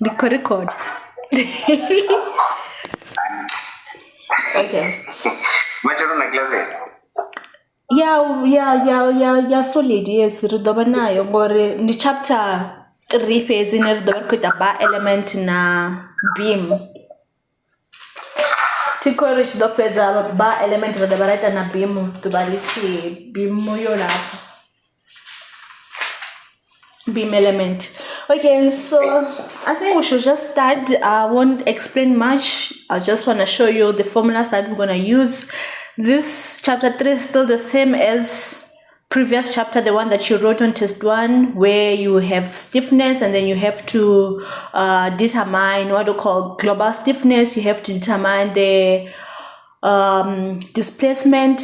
Record. Okay. Machoro na clase. Ya solid, yes. Ri ḓovha nayo ngori ndi chapter 3 fhedzi ine ri ḓovha ri khou ita bar element na beam. Thikho ri tshi ḓo fhedza bar element ra dovha ra ita na beam ḓuvha ḽithihi, beam yo lapfa. Beam element. Okay, so I think we should just start. I won't explain much. I just want to show you the formulas that we're going to use. This chapter 3 is still the same as previous chapter, the one that you wrote on test 1, where you have stiffness and then you have to determine what we call global stiffness. You have to determine the displacement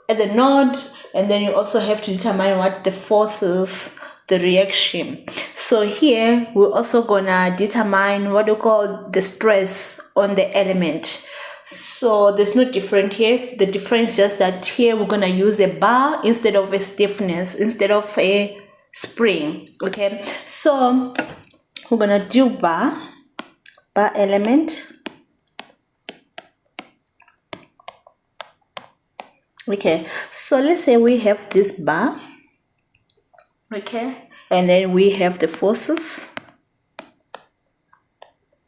at the node, and then you also have to determine what the forces the reaction. So here we're also gonna determine what we call the stress on the element. So there's no different here. The difference is just that here we're gonna use a bar instead of a stiffness, instead of a spring. Okay, so we're gonna do bar element. Okay, so let's say we have this bar. Okay, and then we have the forces.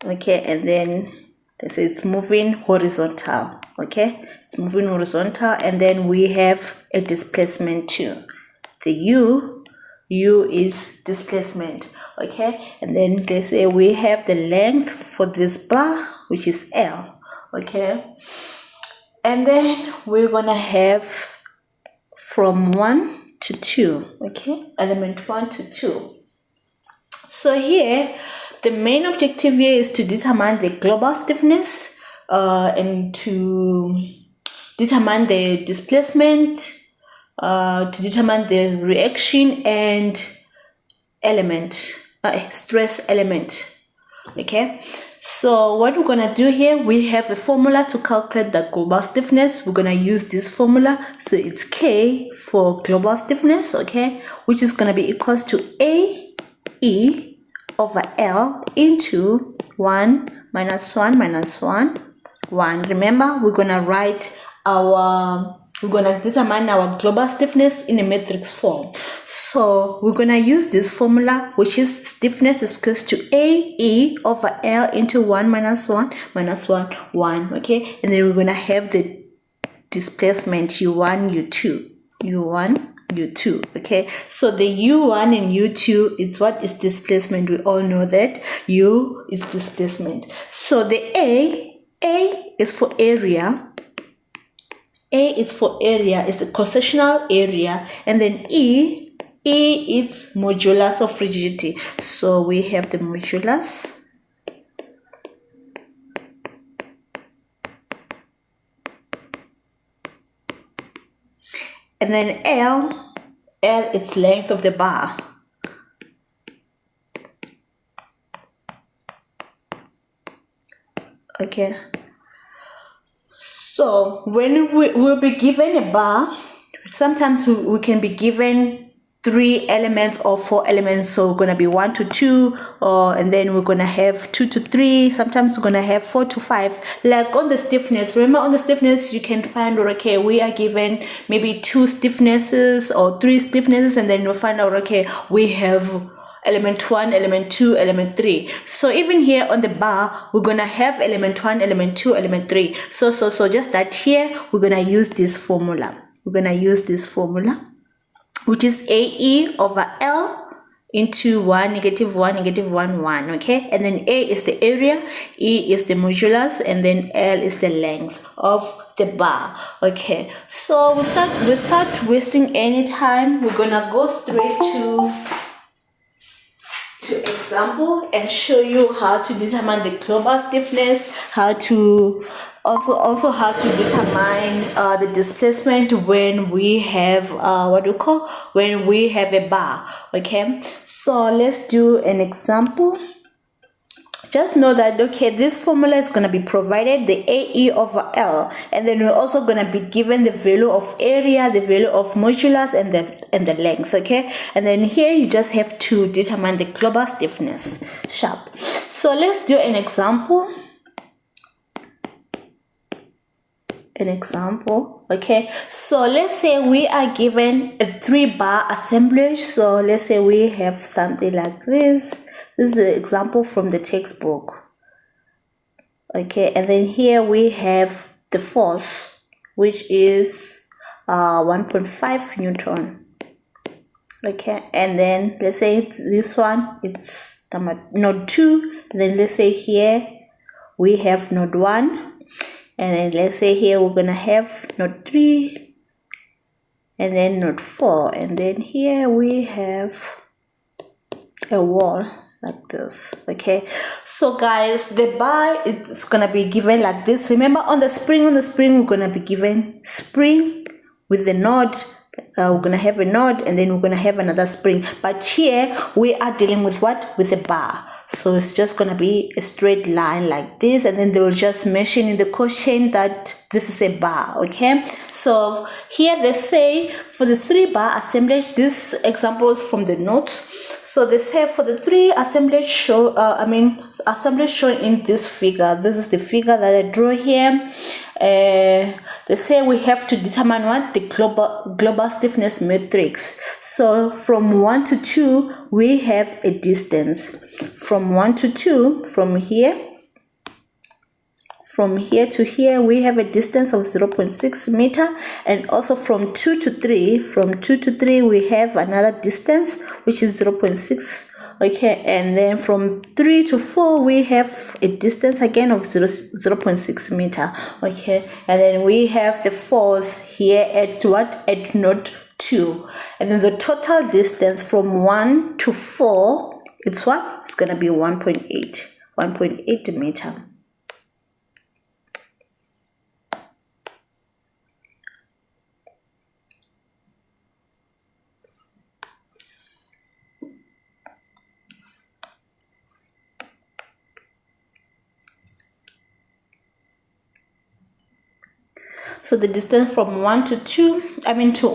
Okay, and then this is moving horizontal. Okay, it's moving horizontal, and then we have a displacement too. The U is displacement. Okay, and then they say we have the length for this bar, which is L. Okay, and then we're gonna have from 1 to 2, okay, element 1 to 2. So here the main objective here is to determine the global stiffness and to determine the displacement, to determine the reaction and element, stress element. Okay, so what we're gonna do here, we have a formula to calculate the global stiffness. We're gonna use this formula, so it's K for global stiffness, okay, which is gonna be equals to AE over L into 1 minus 1 minus 1, 1. Remember, we're gonna determine our global stiffness in a matrix form. So we're gonna use this formula, which is stiffness is equals to AE over L into 1 minus 1 minus 1, 1. Okay, and then we're gonna have the displacement U1, U2, U1, U2. Okay, so the U1 and U2 is what is displacement. We all know that U is displacement. So the A is for area. A is for area, it's a cross-sectional area, and then E is modulus of rigidity. So we have the modulus. And then L is length of the bar. Okay. So when we will be given a bar, sometimes we can be given 3 elements or 4 elements. So we're gonna be 1 to 2, and then we're gonna have 2 to 3. Sometimes we're gonna have 4 to 5. Like on the stiffness, remember on the stiffness you can find, okay, we are given maybe 2 stiffnesses or 3 stiffnesses, and then you'll find out, okay, we have element 1, element 2, element 3. So even here on the bar, we're gonna have element 1, element 2, element 3. So just that here we're gonna use this formula. We're gonna use this formula, which is AE over L into 1, negative 1, negative 1, 1. Okay, and then A is the area, E is the modulus, and then L is the length of the bar. Okay, so without wasting any time, we're gonna go straight to example and show you how to determine the global stiffness, how to also how to determine the displacement when we have when we have a bar. Okay, so let's do an example. just know that, okay, this formula is going to be provided, the AE over L, and then we're also going to be given the value of area, the value of modulus, and the length, okay? And then here you just have to determine the global stiffness. Sharp. So let's do an example. Okay, so let's say we are given a 3-bar assemblage. So let's say we have something like this. This is the example from the textbook. Okay, and then here we have the force, which is 1.5 Newton. Okay, and then let's say this one, it's node 2, and then let's say here we have node 1. And then let's say here we're gonna have node 3, and then node 4, and then here we have a wall like this. Okay, so guys, the bar is gonna be given like this. Remember, on the spring we're gonna be given spring with the node. We're gonna have a node, and then we're gonna have another spring, but here we are dealing with what? With a bar. So it's just gonna be a straight line like this, and then they will just mention in the question that this is a bar. Okay, so here they say for the 3-bar assemblage, this example is from the notes. So they say for the 3 assemblage assemblage shown in this figure, this is the figure that I draw here. They say we have to determine what? The global stiffness matrix. So from 1 to 2 we have a distance. From 1 to 2, from here to here we have a distance of 0.6 meter, and also from 2 to 3 we have another distance which is 0.6. Okay, and then from 3 to 4 we have a distance again of 0.6 meter. Okay, and then we have the force here at what? At node 2, and then the total distance from 1 to 4, it's what? It's gonna be 1.8 meter. So the distance from 1 to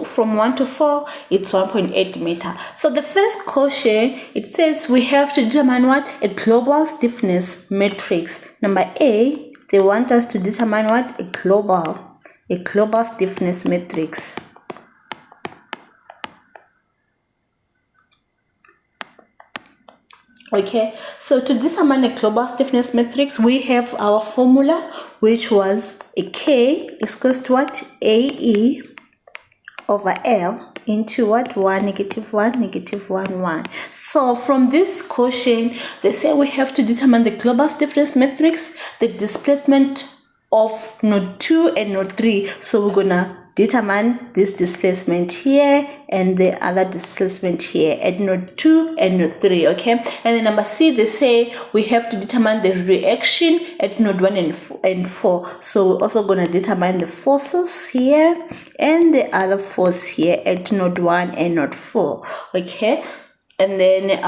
from 1 to 4, it's 1.8 meter. So the first question, it says we have to determine what? A global stiffness matrix. Number A, they want us to determine what? A global stiffness matrix. Okay, so to determine a global stiffness matrix, we have our formula, which was a K is equals to what? AE over L into what? 1, -1, -1. So from this question, they say we have to determine the global stiffness matrix, the displacement of node 2 and node 3. So we're gonna determine this displacement here and the other displacement here at node 2 and node 3. Okay, and then number C, they say we have to determine the reaction at node 1 and 4. So we're also going to determine the forces here and the other force here at node 1 and node 4. Okay, and then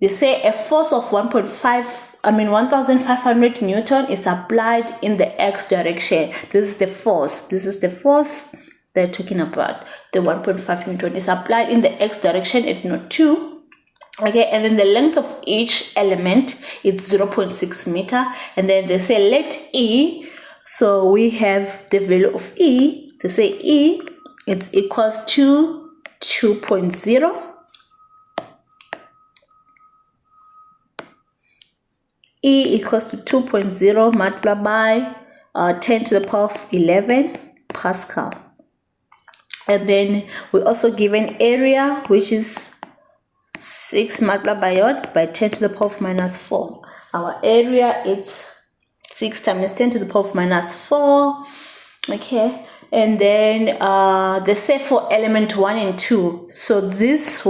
they say a force of 1500 Newton is applied in the X direction. This is the force they're talking about. The 1.5 Newton is applied in the X direction at node 2. Okay, and then the length of each element is 0.6 meter, and then they say let E, so we have the value of E. They say E, it's equals to 2.0. E equals to 2.0 multiplied by 10 to the power of 11 Pascal. And then we also given area, which is 6 multiplied by what? By 10 to the power of -4. Our area is 6 times 10 to the power of -4. Okay, and then they say for element 1 and 2. So this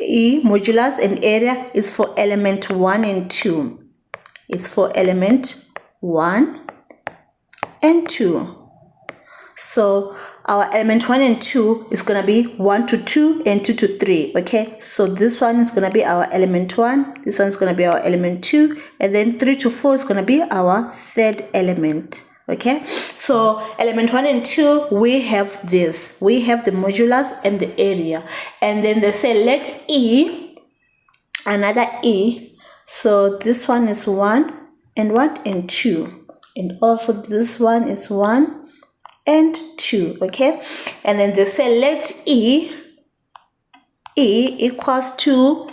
E modulus and area is for element 1 and 2. It's for element 1 and 2. So our element 1 and 2 is going to be 1 to 2 and 2 to 3. Okay, so this one is going to be our element 1, this one is going to be our element 2, and then 3 to 4 is going to be our third element. Okay, so element 1 and 2, we have this, we have the modulus and the area, and then they say let E, another E, so this one is 1 and what, and 2, and also this one is 1 and 2. Okay, and then they say let E equals to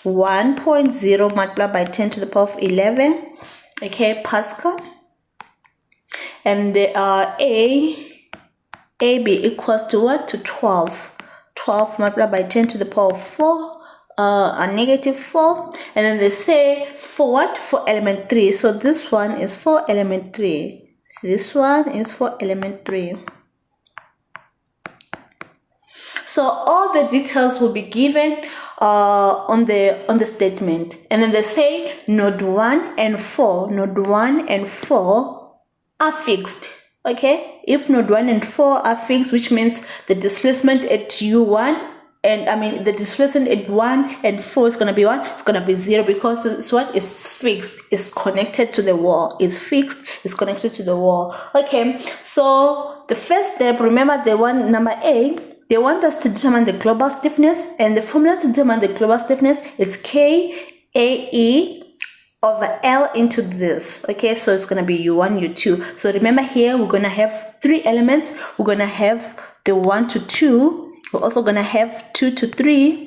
1.0 multiplied by 10 to the power of 11, okay, Pascal, and the AB equals to what, to 12 multiplied by 10 to the power of 4, a negative 4, and then they say for what, for element 3, so this one is for element 3, this one is for element 3. So all the details will be given on the statement, and then they say node 1 and 4 are fixed. Okay, if node 1 and 4 are fixed, which means the displacement at U1 and the displacement at 1 and 4 is going to be what? It's going to be 0, because it's what? It's fixed, it's connected to the wall, it's fixed, it's connected to the wall. Okay, so the first step, remember the one number A, they want us to determine the global stiffness, and the formula to determine the global stiffness is KAE over L into this. Okay, so it's going to be U1, U2. So remember here, we're going to have 3 elements. We're going to have the 1 to 2. We're also going to have 2 to 3.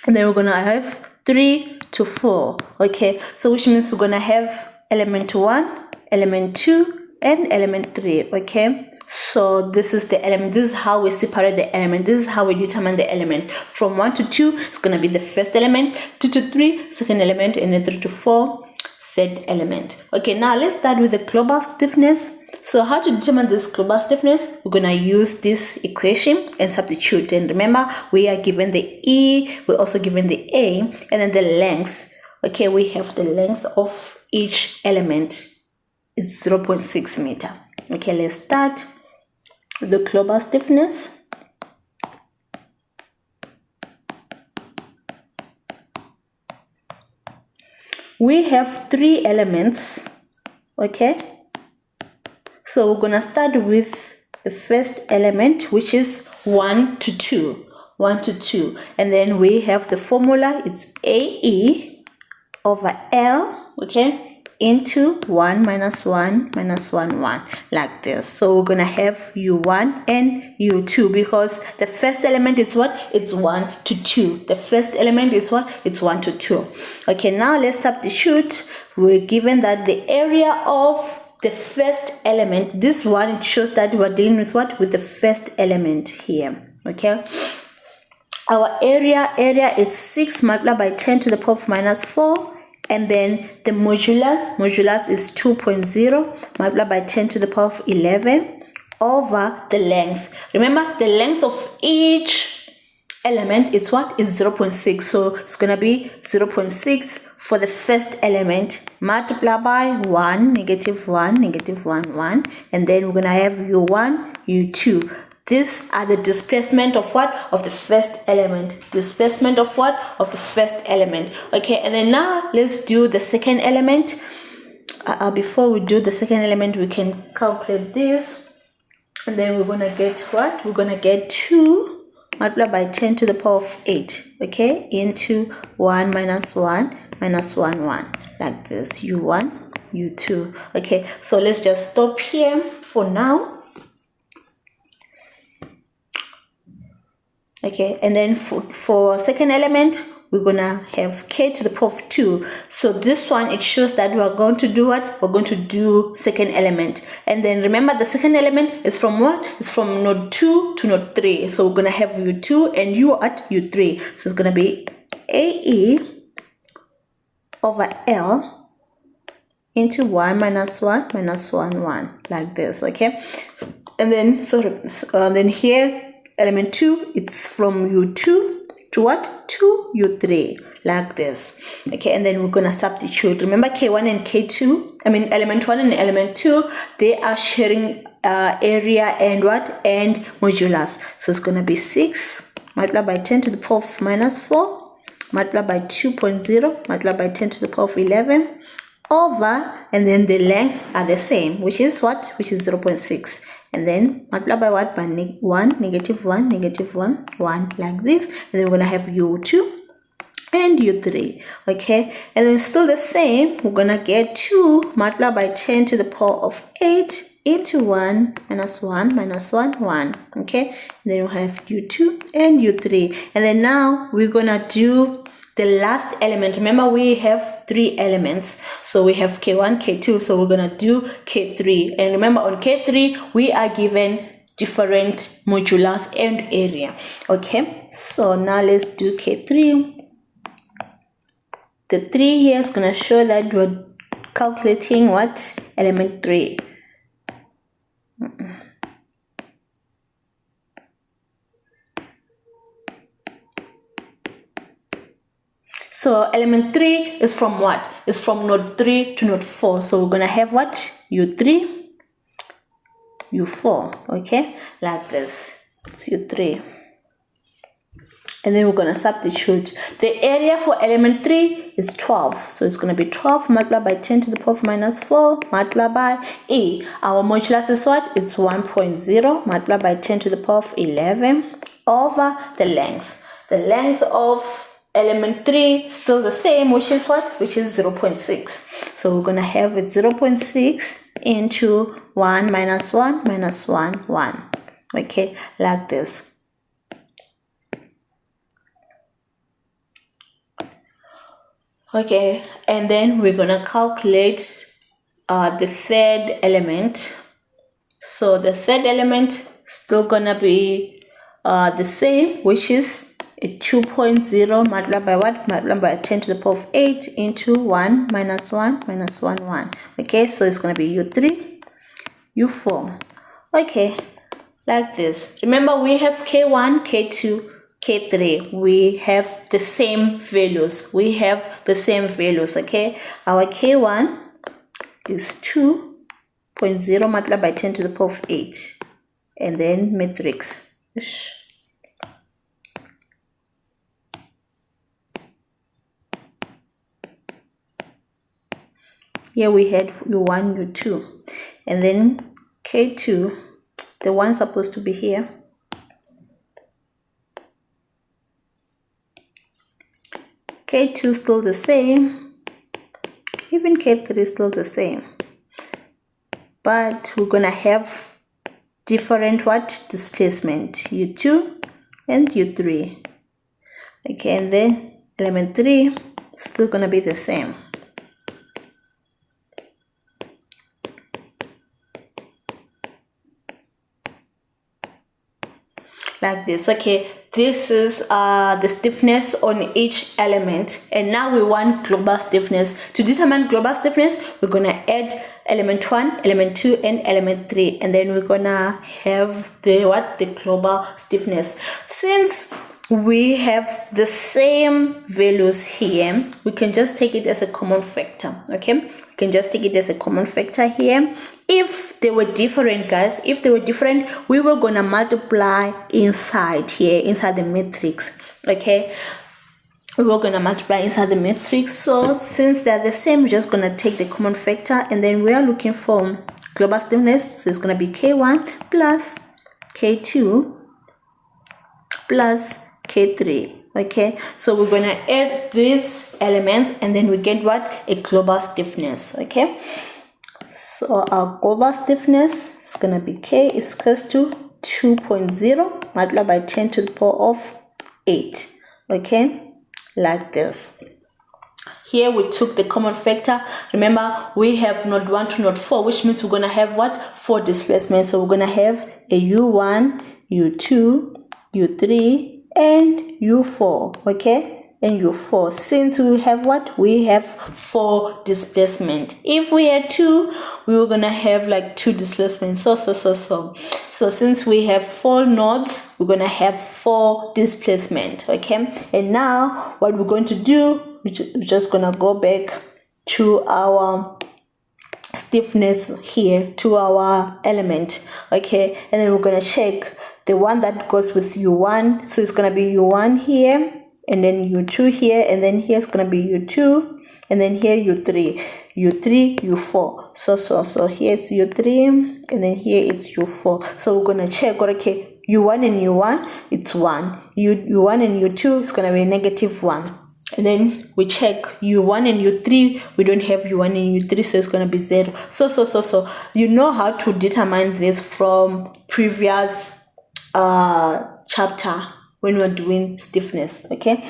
And then we're going to have 3 to 4. Okay, so which means we're going to have element 1, element 2, and element 3. Okay, so this is the element. This is how we separate the element. This is how we determine the element. From 1 to 2, it's going to be the first element, 2 to 3, second element, and then 3 to 4, third element. Okay, now let's start with the global stiffness. So how to determine this global stiffness? We're going to use this equation and substitute. And remember, we are given the E, we're also given the A, and then the length. Okay, we have the length of each element. It's 0.6 meter. Okay, let's start with the global stiffness. We have 3 elements. Okay, so we're gonna start with the first element, which is 1 to 2, and then we have the formula. It's AE over L, okay, into 1 minus 1 minus 1 1, like this. So we're gonna have U1 and U2, because the first element is what? It's 1 to 2. The first element is what? It's 1 to 2. Okay, now let's substitute. We're given that the area of the first element, this one, it shows that we're dealing with what? With the first element here. Okay, our area is 6 multiplied by 10 to the power of minus 4, and then the modulus is 2.0 multiplied by 10 to the power of 11 over the length. Remember, the length of each element is what? Is 0.6. So it's gonna be 0.6 for the first element, multiplied by 1, negative 1, negative 1, 1, and then we're gonna have U1, U2. These are the displacement of what? Of the first element. Displacement of what? Of the first element. Okay, and then now let's do the second element. Before we do the second element, we can calculate this, and then we're gonna get what? We're gonna get 2 multiplied by 10 to the power of 8. Okay, into 1 minus 1 minus 1 1, like this. U1, U2. Okay, so let's just stop here for now. Okay, and then for second element, we're gonna have k to the power of 2. So this one, it shows that we're going to do what? We're going to do second element. And then remember, the second element is from what? It's from node 2 to node 3. So we're gonna have U2 and U at U3. So it's gonna be AE over L into 1 minus 1 minus 1 1, like this. Okay, and then then here, element 2, it's from U2 to what? To U3, like this. Okay, and then we're gonna substitute. Remember, K1 and K2, element 1 and element 2, they are sharing area and what? And modulus. So it's going to be 6 multiplied by 10 to the power of minus 4 multiplied by 2.0 multiplied by 10 to the power of 11 over, and then the length are the same, which is what? Which is 0.6. And then multiply by what? By 1, negative 1, negative 1, 1, like this. And then we're going to have u2 and u3. Okay, and then still the same, we're going to get 2 multiplied by 10 to the power of 8 into 1 minus 1 minus 1, 1. Okay, and then we'll have u2 and u3. And then now we're going to do the last element. Remember, we have 3 elements, so we have k1, k2, so we're gonna do k3. And remember, on k3 we are given different modulus and area. Okay, so now let's do k3. The 3 here is gonna show that we're calculating what? Element 3. So element 3 is from what? It's from node 3 to node 4. So we're going to have what? U3, U4. Okay, like this. It's U3. And then we're going to substitute. The area for element 3 is 12. So it's going to be 12 multiplied by 10 to the power of minus 4 multiplied by E. Our modulus is what? It's 1.0 multiplied by 10 to the power of 11 over the length. The length of element 3 still the same, which is what? Which is 0.6. So we're going to have it 0.6 into 1 minus 1 minus 1, 1. Okay, like this. Okay, and then we're going to calculate the third element. So the third element still going to be the same, which is 2.0 multiplied by what? Multiplied by 10 to the power of 8 into 1 minus 1 minus 1, 1. Okay, so it's going to be u3, u4. Okay, like this. Remember, we have k1, k2, k3. We have the same values. We have the same values. Okay, our k1 is 2.0 multiplied by 10 to the power of 8. And then matrix. Here we had u1, u2, and then k2, the one supposed to be here. K2 still the same, even k3 is still the same, but we're gonna have different what? Displacement, u2 and u3. Okay, and then element 3 still gonna be the same. Like this. Okay, this is the stiffness on each element, and now we want global stiffness. To determine global stiffness, we're gonna add element 1, element 2, and element 3, and then we're gonna have the what? The global stiffness. Since we have the same values here, we can just take it as a common factor. Okay, we can just take it as a common factor here. If they were different, guys, if they were different, we were gonna multiply inside here, inside the matrix. Okay, we were gonna multiply inside the matrix. So since they're the same, we're just gonna take the common factor, and then we are looking for global stiffness. So it's gonna be k1 plus k2 plus k3. Okay, so we're gonna add these elements, and then we get what? A global stiffness. Okay, so our global stiffness is gonna be k is equals to 2.0 multiplied by 10 to the power of 8. Okay, like this. Here we took the common factor. Remember, we have node 1 to node 4, which means we're gonna have what? 4 displacements. So we're gonna have a u1, u2, u3, and u4. Okay, and u4. Since we have what? We have 4 displacement. If we had 2, we were gonna have like 2 displacements. So since we have 4 nodes, we're gonna have 4 displacement. Okay, and now what we're going to do, we're just gonna go back to our stiffness here to our element. Okay, and then we're going to check the one that goes with U1. So it's going to be U1 here, and then U2 here, and then here's going to be U2, and then here U3, U4. So here it's U3, and then here it's U4. So we're going to check, okay, U1 and U1, it's 1. U1 and U2 is going to be negative 1. And then we check U1 and U3, we don't have U1 and U3, so it's going to be 0. So you know how to determine this from previous chapter when we're doing stiffness, okay?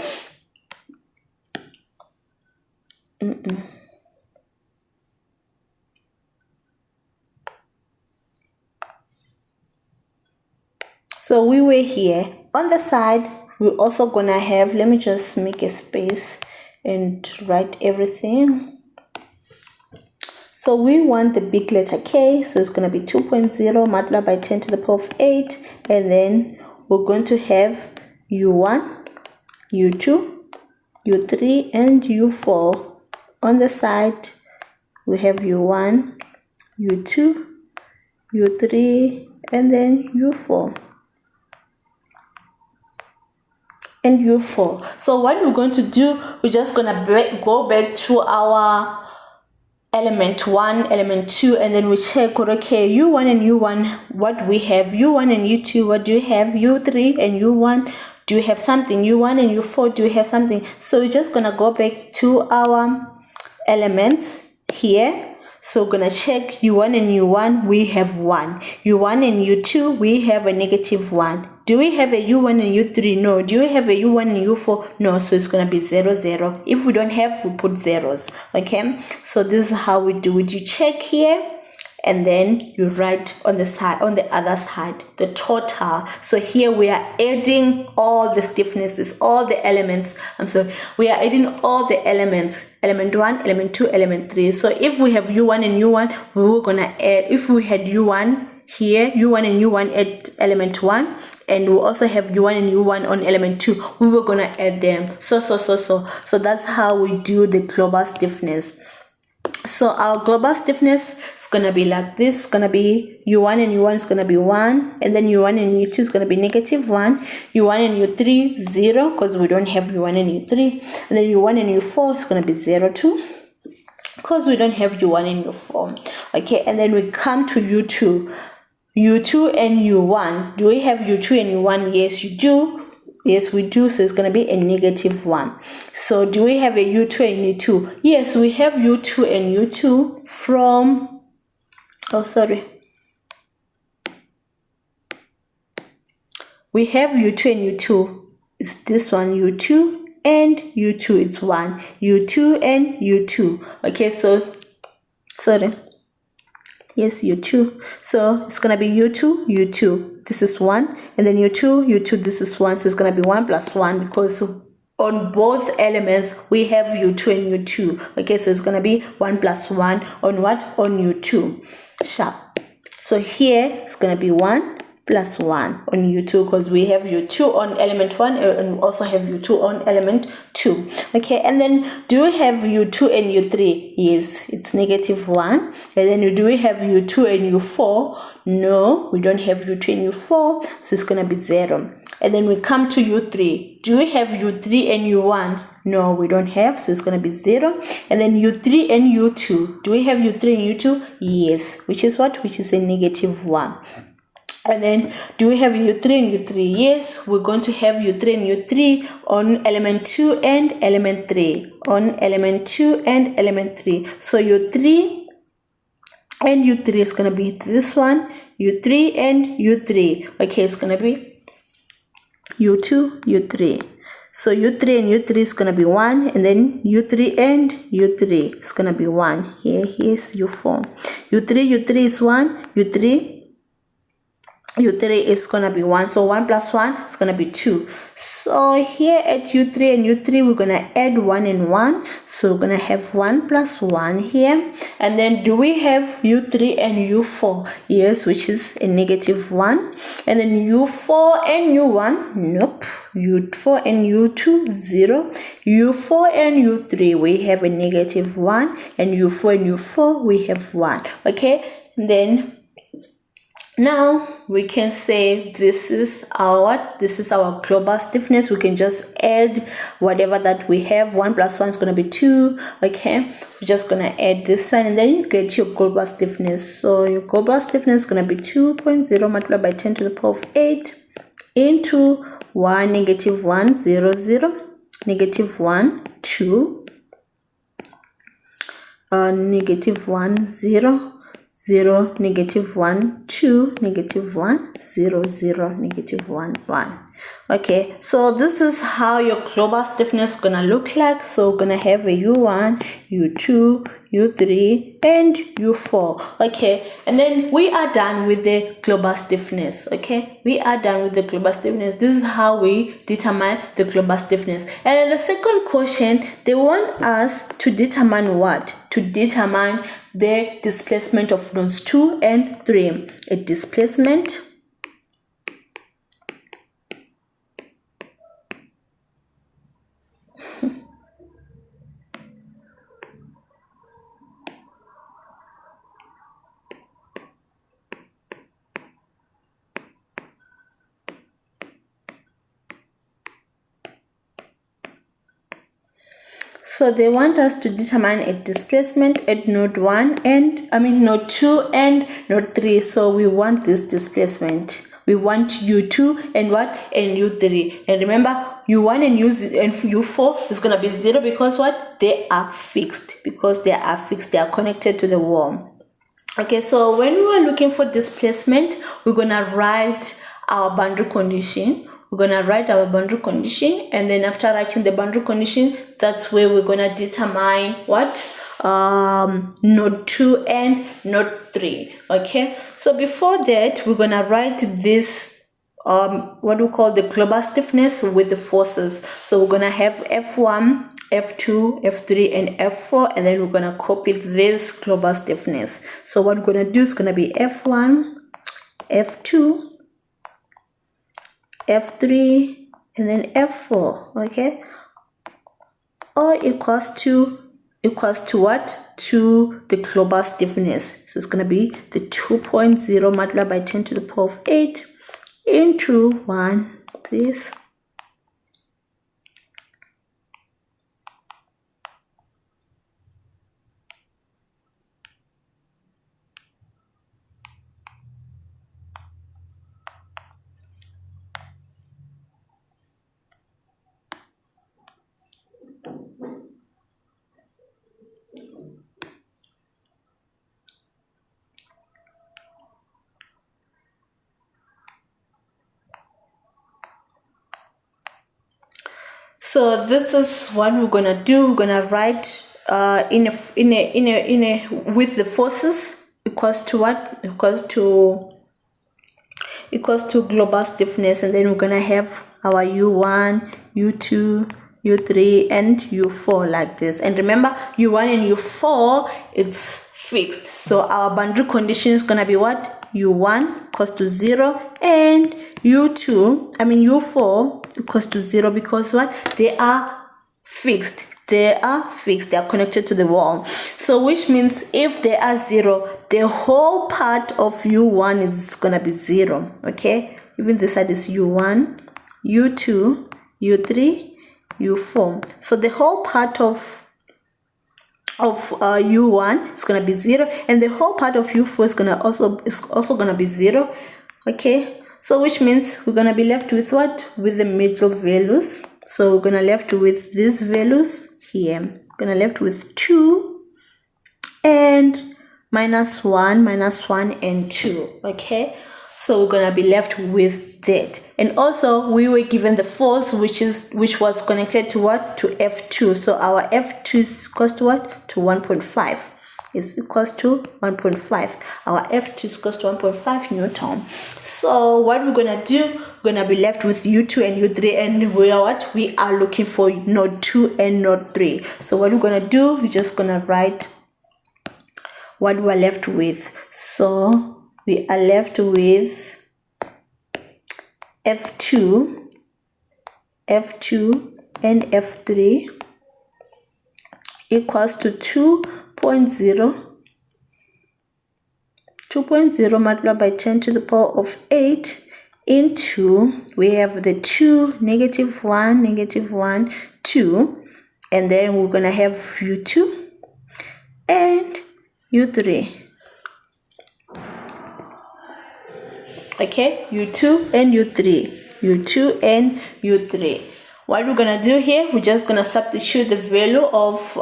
So we were here. On the side, we're also gonna have, let me just make a space and write everything. So we want the big letter K, so it's gonna be 2.0 multiplied by 10 to the power of 8, and then we're going to have U1, U2, U3, and U4. On the side, we have U1, U2, U3, and then U4. And U4. So what we're going to do, we're just going to go back to our element 1, element 2, and then we check, okay, U1 and U1, what we have, U1 and U2, what do you have, U3 and U1, do you have something, U1 and U4, do you have something? So we're just going to go back to our elements here. So we're going to check U1 and U1, we have 1. U1 and U2, we have a negative 1. Do we have a U1 and U3? No. Do we have a U1 and U4? No. So it's going to be 0, 0. If we don't have, we put zeros. Okay. So this is how we do it. You check here, and then you write on the side, on the other side, the total. So here we are adding all the stiffnesses, all the elements. We are adding all the elements. Element 1, element 2, element 3. So if we have U1 and U1, we were going to add, if we had U1 here, U1 and U1 at element 1, and we also have U1 and U1 on element 2, we were going to add them. So that's how we do the global stiffness. So our global stiffness is going to be like this. It's going to be U1 and U1 is going to be 1, and then U1 and U2 is going to be negative 1, U1 and U3 0, because we don't have U1 and U3, and then U1 and U4 is going to be 0 too, because we don't have U1 and U4. Okay, and then we come to U2 and U1. Do we have U2 and U1? Yes, you do. Yes, we do. So it's going to be a negative 1. So do we have a U2 and U2? Yes, we have U2 and U2 from, we have U2 and U2. It's this one, U2 and U2. It's 1. U2 and U2. Okay, so, yes, U2. So it's going to be U2, U2. This is 1. And then U2, U2. This is 1. So it's going to be 1 plus 1 because on both elements, we have U2 and U2. Okay, so it's going to be 1 plus 1 on what? On U2. Sharp. So here, it's going to be 1 plus 1 on U2 because we have U2 on element 1 and we also have U2 on element 2. Okay, and then do we have U2 and U3? Yes, it's negative 1. And then do we have U2 and U4? No, we don't have U2 and U4, so it's going to be 0. And then we come to U3. Do we have U3 and U1? No, we don't have, so it's going to be 0. And then U3 and U2. Do we have U3 and U2? Yes, which is what? Which is a negative 1. And then, do we have U3 and U3? Yes, we're going to have U3 and U3 on element 2 and element 3. On element 2 and element 3. So U3 and U3 is going to be this one. U3 and U3. Okay, it's going to be U2, U3. So U3 and U3 is going to be 1. And then U3 and U3 is going to be 1. Here's U4. U3 is 1. U3 is going to be 1. So 1 plus 1 is going to be 2. So here at U3 and U3, we're going to add 1 and 1. So we're gonna have 1 plus 1 here. And then do we have u3 and u4? Yes, which is a negative 1. And then u4 and u1? Nope. u4 and u2? 0. u4 and u3, we have a negative 1. And u4 and u4, we have 1. Okay, and then now we can say this is our what? This is our global stiffness. We can just add whatever that we have. 1 plus 1 is going to be 2. Okay, we're just going to add this one and then you get your global stiffness. So your global stiffness is going to be 2.0 multiplied by 10 to the power of 8 into 1, negative 1, 0, 0, negative 1, 2, negative 1, 0, 0, negative 1, 2, negative 1, 0, 0, negative 1, 1. Okay, so this is how your global stiffness is gonna look like. So we're gonna have a u1, u2, u3, and u4. Okay, and then we are done with the global stiffness. Okay, we are done with the global stiffness. This is how we determine the global stiffness. And then the second question, they want us to determine what? To determine the displacement of nodes 2 and 3. A displacement so they want us to determine a displacement at node 1 and node 2 and node 3. So we want this displacement. We want u2 and what? And u3. And remember, u1 and u4 is going to be 0 because what? They are fixed. Because they are fixed. They are connected to the wall. Okay, so when we are looking for displacement, we're going to write our boundary condition. We're going to write our boundary condition, and then after writing the boundary condition, that's where we're going to determine what? Node 2 and node 3. Okay, so before that, we're going to write this what we call the global stiffness with the forces. So we're going to have F1, F2, F3, and F4, and then we're going to copy this global stiffness. So what we're going to do is going to be F1, F2, F3, and then F4. Okay, all equals to what? To the global stiffness. So it's going to be the 2.0 multiplied by 10 to the power of 8 into 1, this. So this is what we're gonna do. We're gonna write with the forces equals to what? Equals to global stiffness, and then we're gonna have our u1, u2, u3, and u4 like this. And remember, u1 and u4 it's fixed. So our boundary condition is gonna be what? u1 equals to 0 and u4 equals to 0 because what? They are fixed. They are connected to the wall. So which means if they are 0, the whole part of u1 is gonna be 0. Okay, even this side is u1, u2, u3, u4. So the whole part of u1 is gonna be 0, and the whole part of u4 is also gonna be 0. Okay, so which means we're gonna be left with what? With the middle values. So we're gonna left with these values here. We're gonna left with 2 and minus 1, and 2. Okay, so we're gonna be left with that. And also we were given the force which was connected to what? To F2. So our F2 is equals to what? To 1.5. Is equals to 1.5. Our F2 is equals to 1.5 Newton. So what we're gonna do, we're gonna be left with U2 and U3, and we are what? We are looking for node 2 and node 3. So what we're gonna do, we're just gonna write what we're left with. So we are left with F2 and F3 equals to 2.0 multiplied by 10 to the power of 8 into, we have the 2, -1, 2, and then we're gonna have U2 and U3. Okay, U2 and U3. What we're gonna do here, we're just gonna substitute the value of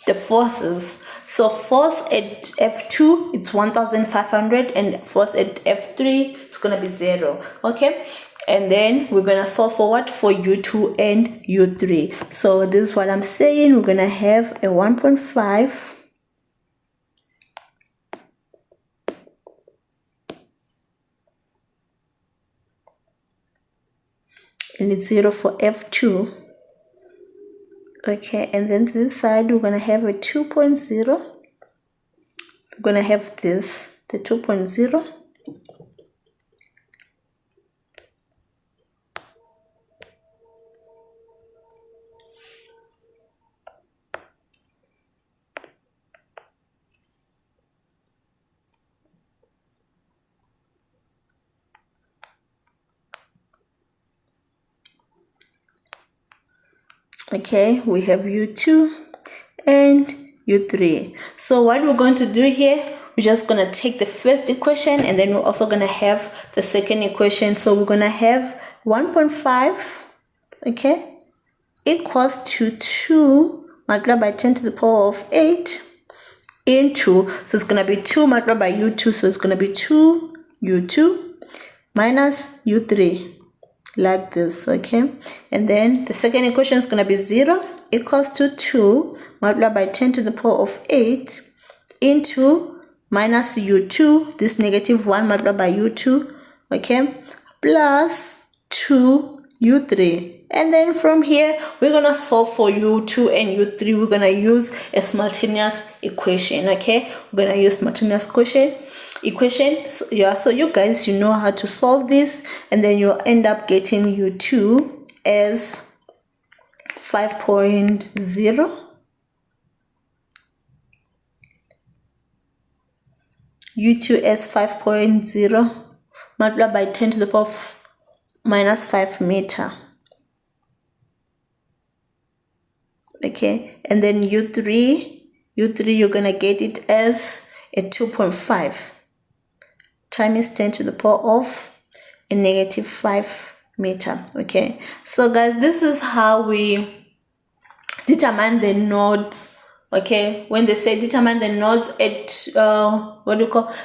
the forces. So force at F2 it's 1500, and force at F3 it's gonna be 0. Okay, and then we're gonna solve for what? For U2 and U3. So this is what I'm saying. We're gonna have a 1.5 and it's 0 for F2. Okay, and then this side we're gonna have a 2.0. We're gonna have this, the 2.0, okay, we have U2 and U3. So what we're going to do here, we're just going to take the first equation, and then we're also going to have the second equation. So we're going to have 1.5, okay, equals to 2 multiplied by 10 to the power of 8 into, so it's going to be 2 multiplied by U2, so it's going to be 2 U2 minus U3, like this. Okay, and then the second equation is going to be 0 equals to 2 multiplied by 10 to the power of 8 into minus U2, this -1 multiplied by U2, okay, plus 2 U3. And then from here we're gonna solve for U2 and U3. We're gonna use a simultaneous equation. Okay, we're gonna use simultaneous equation. So, yeah, so you guys, you know how to solve this, and then you'll end up getting U2 as 5.0, U2 as 5.0 multiplied by 10 to the power of -5 meter. Okay, and then U3 you're gonna get it as a 2.5 times 10 to the power of a -5 meter. Okay, so guys, this is how we determine the nodes. Okay, when they say determine the nodes at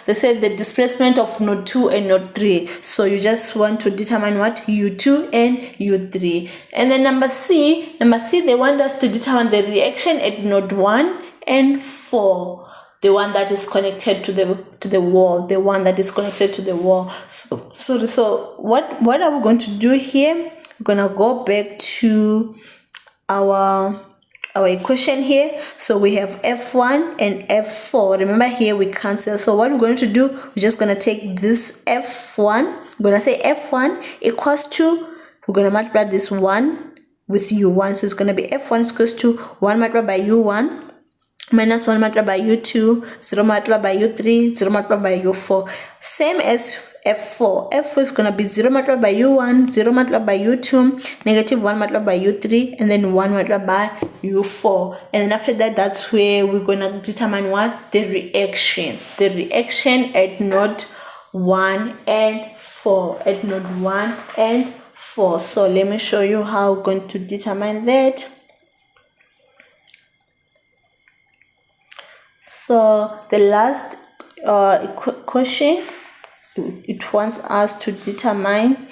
they say the displacement of node 2 and node 3. So you just want to determine what? U2 and U3. And then number C, they want us to determine the reaction at node 1 and 4, the one that is connected to the wall, So what are we going to do here? We're gonna go back to our equation here. So we have F1 and F4. Remember, here we cancel. So what we're going to do, we're just going to take this F1. We're going to say F1 equals to, we're going to multiply this 1 with U1. So it's going to be F1 equals to 1 multiplied by U1 minus 1 multiplied by U2, 0 multiplied by U3, 0 multiplied by U4. Same as F4. F4 is going to be 0 multiplied by U1, 0 multiplied by U2, -1 multiplied by U3, and then 1 multiplied by U4. And then after that, that's where we're going to determine what? The reaction. The reaction at node 1 and 4. At node 1 and 4. So let me show you how we're going to determine that. So the last question, it wants us to determine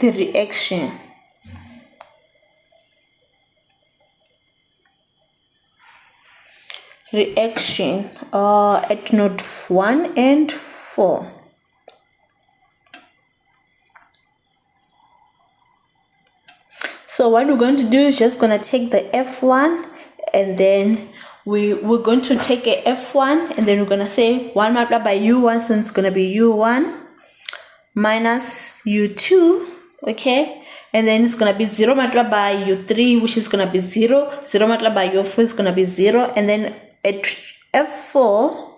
the reaction. At node 1 and 4. So what we're going to do is just going to take the f1, and then we're going to take a f1, and then we're going to say 1 multiplied by u1, so it's going to be u1 minus u2, okay, and then it's going to be 0 multiplied by u3, which is going to be 0, 0 multiplied by u4 is going to be 0, and then at f4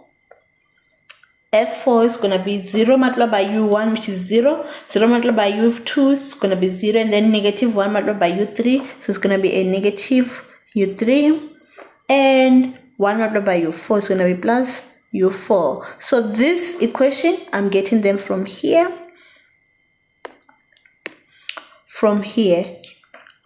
is going to be 0 multiplied by u1, which is 0, 0 multiplied by u2 is going to be 0, and then negative 1 multiplied by u3, so it's going to be a negative u3, and 1 multiplied by u4 is going to be plus u4. So this equation, I'm getting them from here,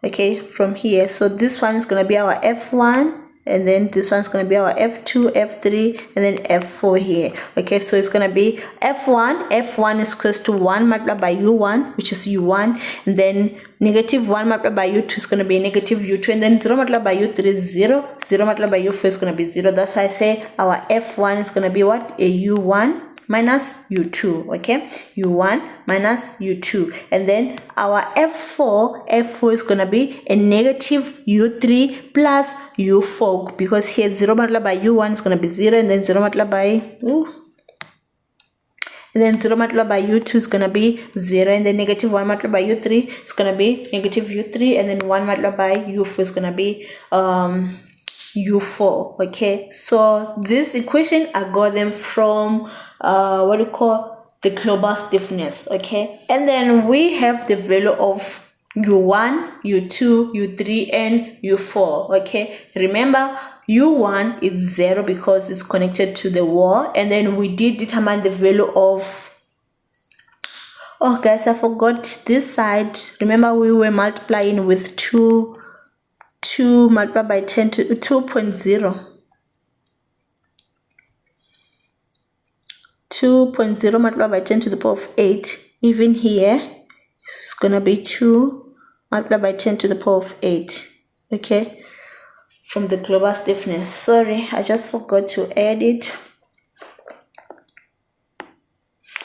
okay, from here. So this one is going to be our f1, and then this one's going to be our f2, f3, and then f4 here. Okay, so it's going to be f1 is equals to 1 multiplied by u1, which is u1, and then negative 1 multiplied by u2 is going to be negative u2, and then 0 multiplied by u3 is 0, 0 multiplied by u4 is going to be 0. That's why I say our f1 is going to be what? A u1 minus u2, okay, u1 minus u2, and then our f4 is going to be a negative u3 plus u4, because here 0 multiplied by u1 is going to be 0, and then 0 multiplied by and then 0 multiplied by u2 is going to be 0, and then negative 1 multiplied by u3 is going to be negative u3, and then 1 multiplied by u4 is going to be u4. Okay, so this equation I got them from what we call the global stiffness. Okay, and then we have the value of u1, u2, u3, and u4. Okay, remember u1 is 0 because it's connected to the wall, and then we did determine the value of, oh guys, I forgot this side. Remember we were multiplying with 2 multiplied by 10 to 2.0. 2.0 multiplied by 10 to the power of 8. Even here, it's gonna be 2 multiplied by 10 to the power of 8. Okay, from the global stiffness. Sorry, I just forgot to add it.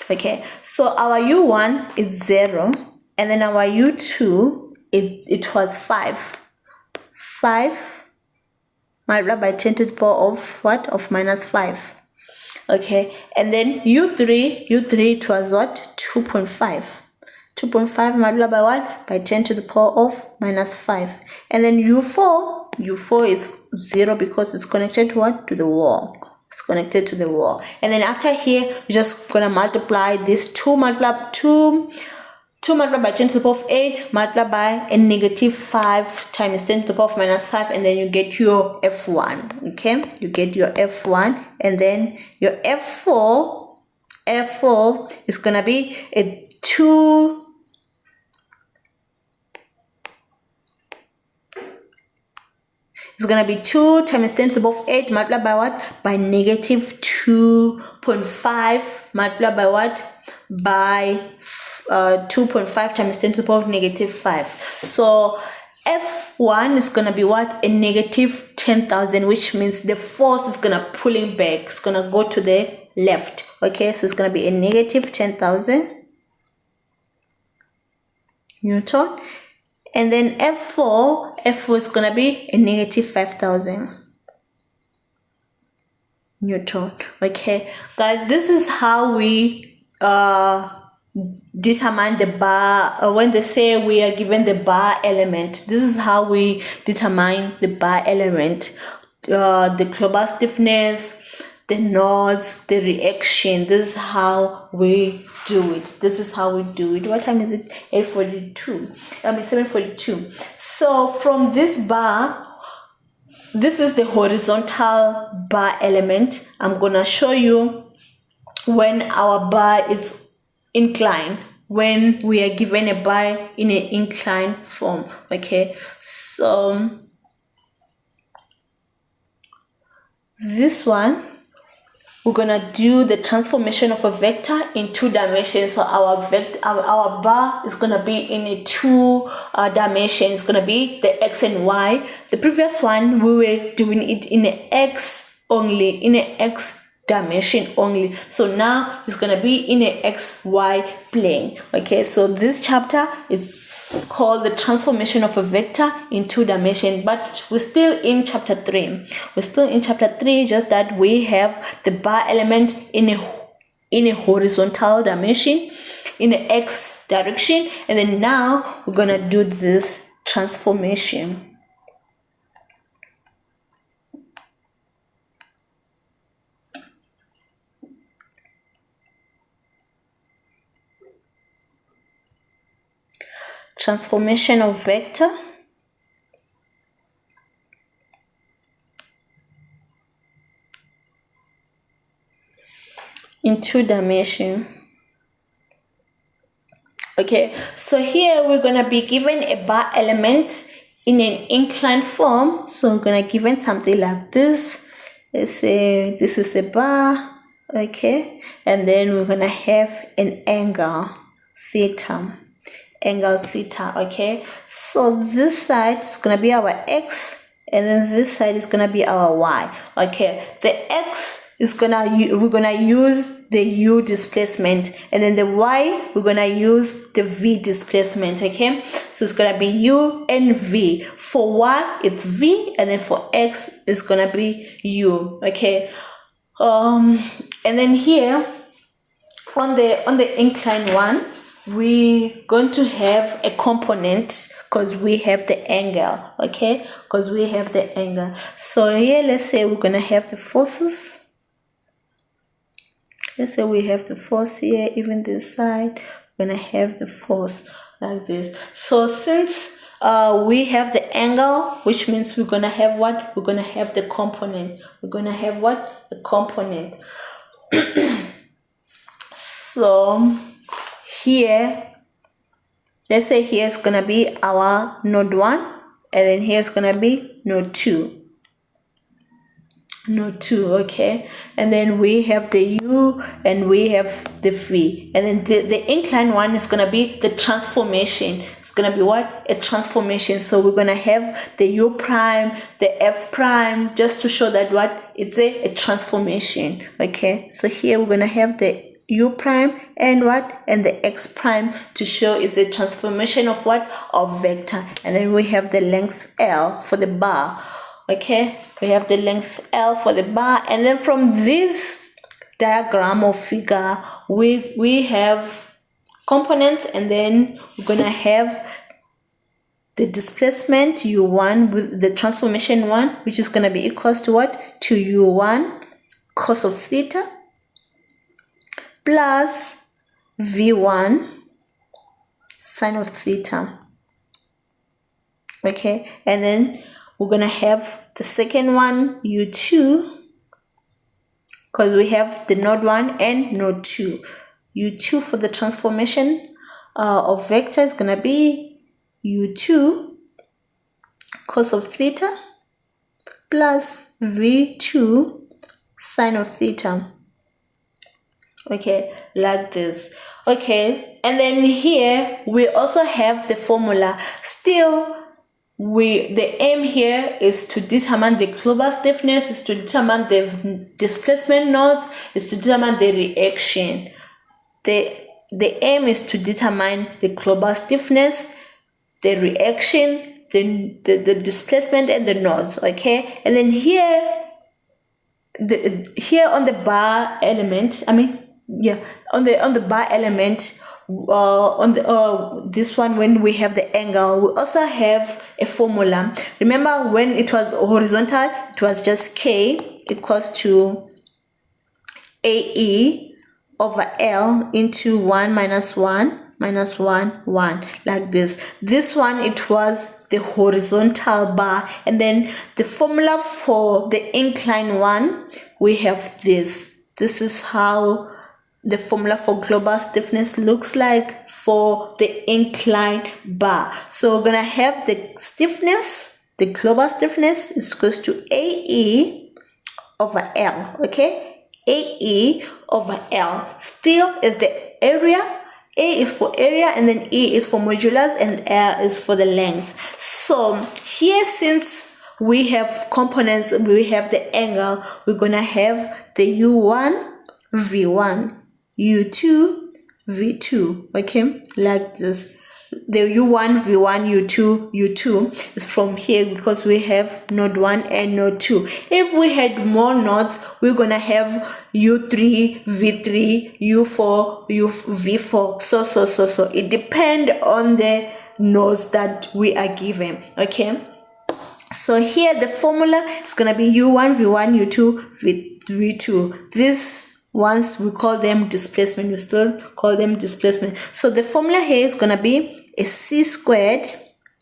Okay, so our u1 is 0, and then our u2 it was 5 multiplied by 10 to the power of what? Of minus 5. Okay, and then u3 it was what? 2.5 multiplied by what? By 10 to the power of minus 5. And then u4 is 0 because it's connected to what? To the wall. It's connected to the wall. And then after here, we're just gonna multiply this 2 multiplied by 10 to the power of 8 multiplied by a negative 5 times 10 to the power of minus 5, and then you get your f1. Okay, you get your f1, and then your f4 is gonna be a 2. It's gonna be 2 times 10 to the power of 8 multiplied by what? By negative 2.5 multiplied by what? By 2.5 times 10 to the power of negative 5. So f1 is gonna be what? A negative 10,000, which means the force is gonna pulling back. It's gonna go to the left. Okay, so it's gonna be a negative 10,000 Newton. And then f4 is gonna be a negative 5,000 Newton. Okay, guys, this is how we determine the bar. When they say we are given the bar element, this is how we determine the bar element. The global stiffness, the nodes, the reaction. This is how we do it. What time is it? 8:42. 7:42. So from this bar, this is the horizontal bar element. I'm gonna show you when our bar is inclined, when we are given a bar in an inclined form. Okay, so this one, we're gonna do the transformation of a vector in 2 dimensions. So our bar is gonna be in a 2 dimensions. It's gonna be the x and y. The previous one we were doing it in a x only, in a x dimension only. So now it's going to be in a XY plane. Okay, so this chapter is called the transformation of a vector in 2 dimensions, but we're still in chapter 3. We're still in chapter 3, just that we have the bar element in a horizontal dimension, in the X direction, and then now we're going to do this transformation. Transformation of vector in 2 dimensions. Okay, so here we're going to be given a bar element in an inclined form. So we're going to given something like this. Let's say this is a bar, okay, and then we're going to have an angle theta, okay. So this side is going to be our X, and then this side is going to be our Y, okay. The X is we're gonna use the U displacement, and then the Y we're gonna use the V displacement, okay. So it's gonna be U and V. For Y it's V, and then for X it's gonna be U, okay. And then here on the inclined one, we're going to have a component because we have the angle, okay, because we have the angle. So here, let's say we're gonna have the forces. Let's say we have the force here, even this side, we're gonna have the force like this. So since we have the angle, which means we're gonna have what? We're gonna have the component. We're gonna have what? The component. So here, let's say here is gonna be our node 1, and then here is gonna be node 2. Node 2, okay, and then we have the U and we have the V, and then the inclined one is gonna be the transformation. It's gonna be what? A transformation. So we're gonna have the U prime, the F prime, just to show that what? It's a transformation, okay. So here we're gonna have the U prime and what? And the X prime to show is a transformation of what? Of vector. And then we have the length L for the bar. Okay, we have the length L for the bar, and then from this diagram or figure, we have components, and then we're gonna have the displacement U1 with the transformation 1, which is gonna be equals to what? To U1 cos of theta plus V1 sine of theta. Okay, and then we're gonna have the second one U2, because we have the node 1 and node 2. U2 for the transformation of vector is gonna be U2 cos of theta plus V2 sine of theta. Okay, like this. Okay, and then here we also have the formula. Still, the aim here is to determine the global stiffness, is to determine the displacement nodes, is to determine the reaction. The aim is to determine the global stiffness, the reaction, the displacement, and the nodes. Okay, and then here on the bar element, on the bar element, on this one, when we have the angle, we also have a formula. Remember, when it was horizontal, it was just K equals to AE over L into 1 minus 1 minus 1 1, like this. This one, it was the horizontal bar, and then the formula for the inclined one, we have this. This is how the formula for global stiffness looks like for the inclined bar. So we're gonna have the stiffness, the global stiffness is equals to AE over L, okay? AE over L still is the area. A is for area, and then E is for modulus, and L is for the length. So here, since we have components, we have the angle, we're gonna have the U1, V1, U2, V2, okay, like this. The U1, V1, U2, U2 is from here because we have node 1 and node 2. If we had more nodes, we're gonna have U3, V3, U4, V4. So it depends on the nodes that we are given, okay? So here the formula is gonna be U1, V1, U2, V2. This once we call them displacement, we still call them displacement. So the formula here is gonna be a c squared,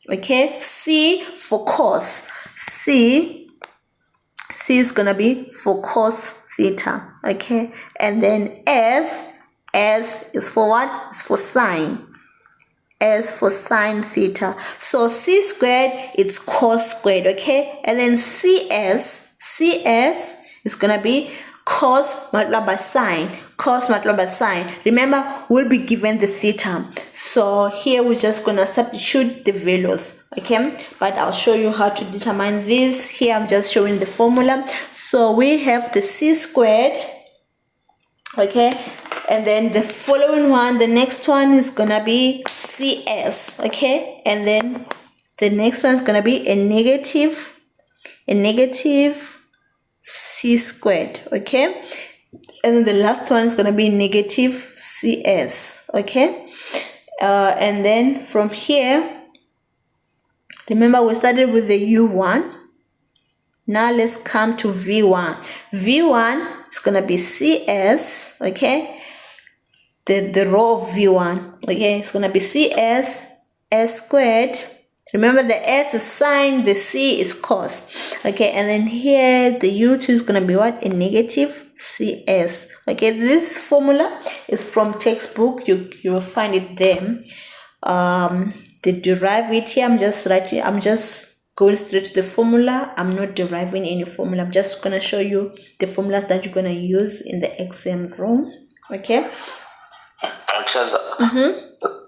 okay? C for cos. C is gonna be for cos theta, okay? And then S is for what? It's for sine. S for sine theta. So c squared is cos squared, okay? And then CS is gonna be cos multiplied by sine. Cos multiplied by sine. Remember, we'll be given the theta. So here we're just gonna substitute the values, okay? But I'll show you how to determine this. Here I'm just showing the formula. So we have the c squared, okay? And then the following one, the next one is gonna be CS, okay? And then the next one is gonna be a negative c squared, okay? And then the last one is gonna be negative CS, okay? And then from here, remember we started with the U1. Now let's come to V1. V1 is gonna be CS, okay? The row of V1, okay? It's gonna be CS S squared. Remember the S is sine, the C is cos, okay? And then here the U2 is gonna be what? A negative CS, okay? This formula is from textbook. You will find it there. They derive it here. I'm just going straight to the formula. I'm not deriving any formula. I'm just gonna show you the formulas that you're gonna use in the exam room, okay?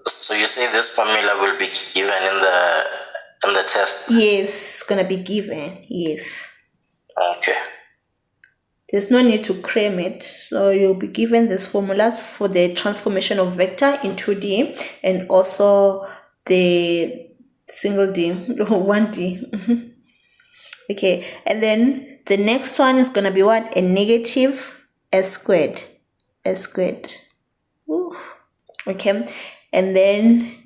So you say this formula will be given in the test? Yes, it's gonna be given. Yes. Okay. There's no need to cram it. So you'll be given these formulas for the transformation of vector in 2D and also the single D, 1D. Okay, and then the next one is gonna be what? A negative S squared. Ooh. Okay, and then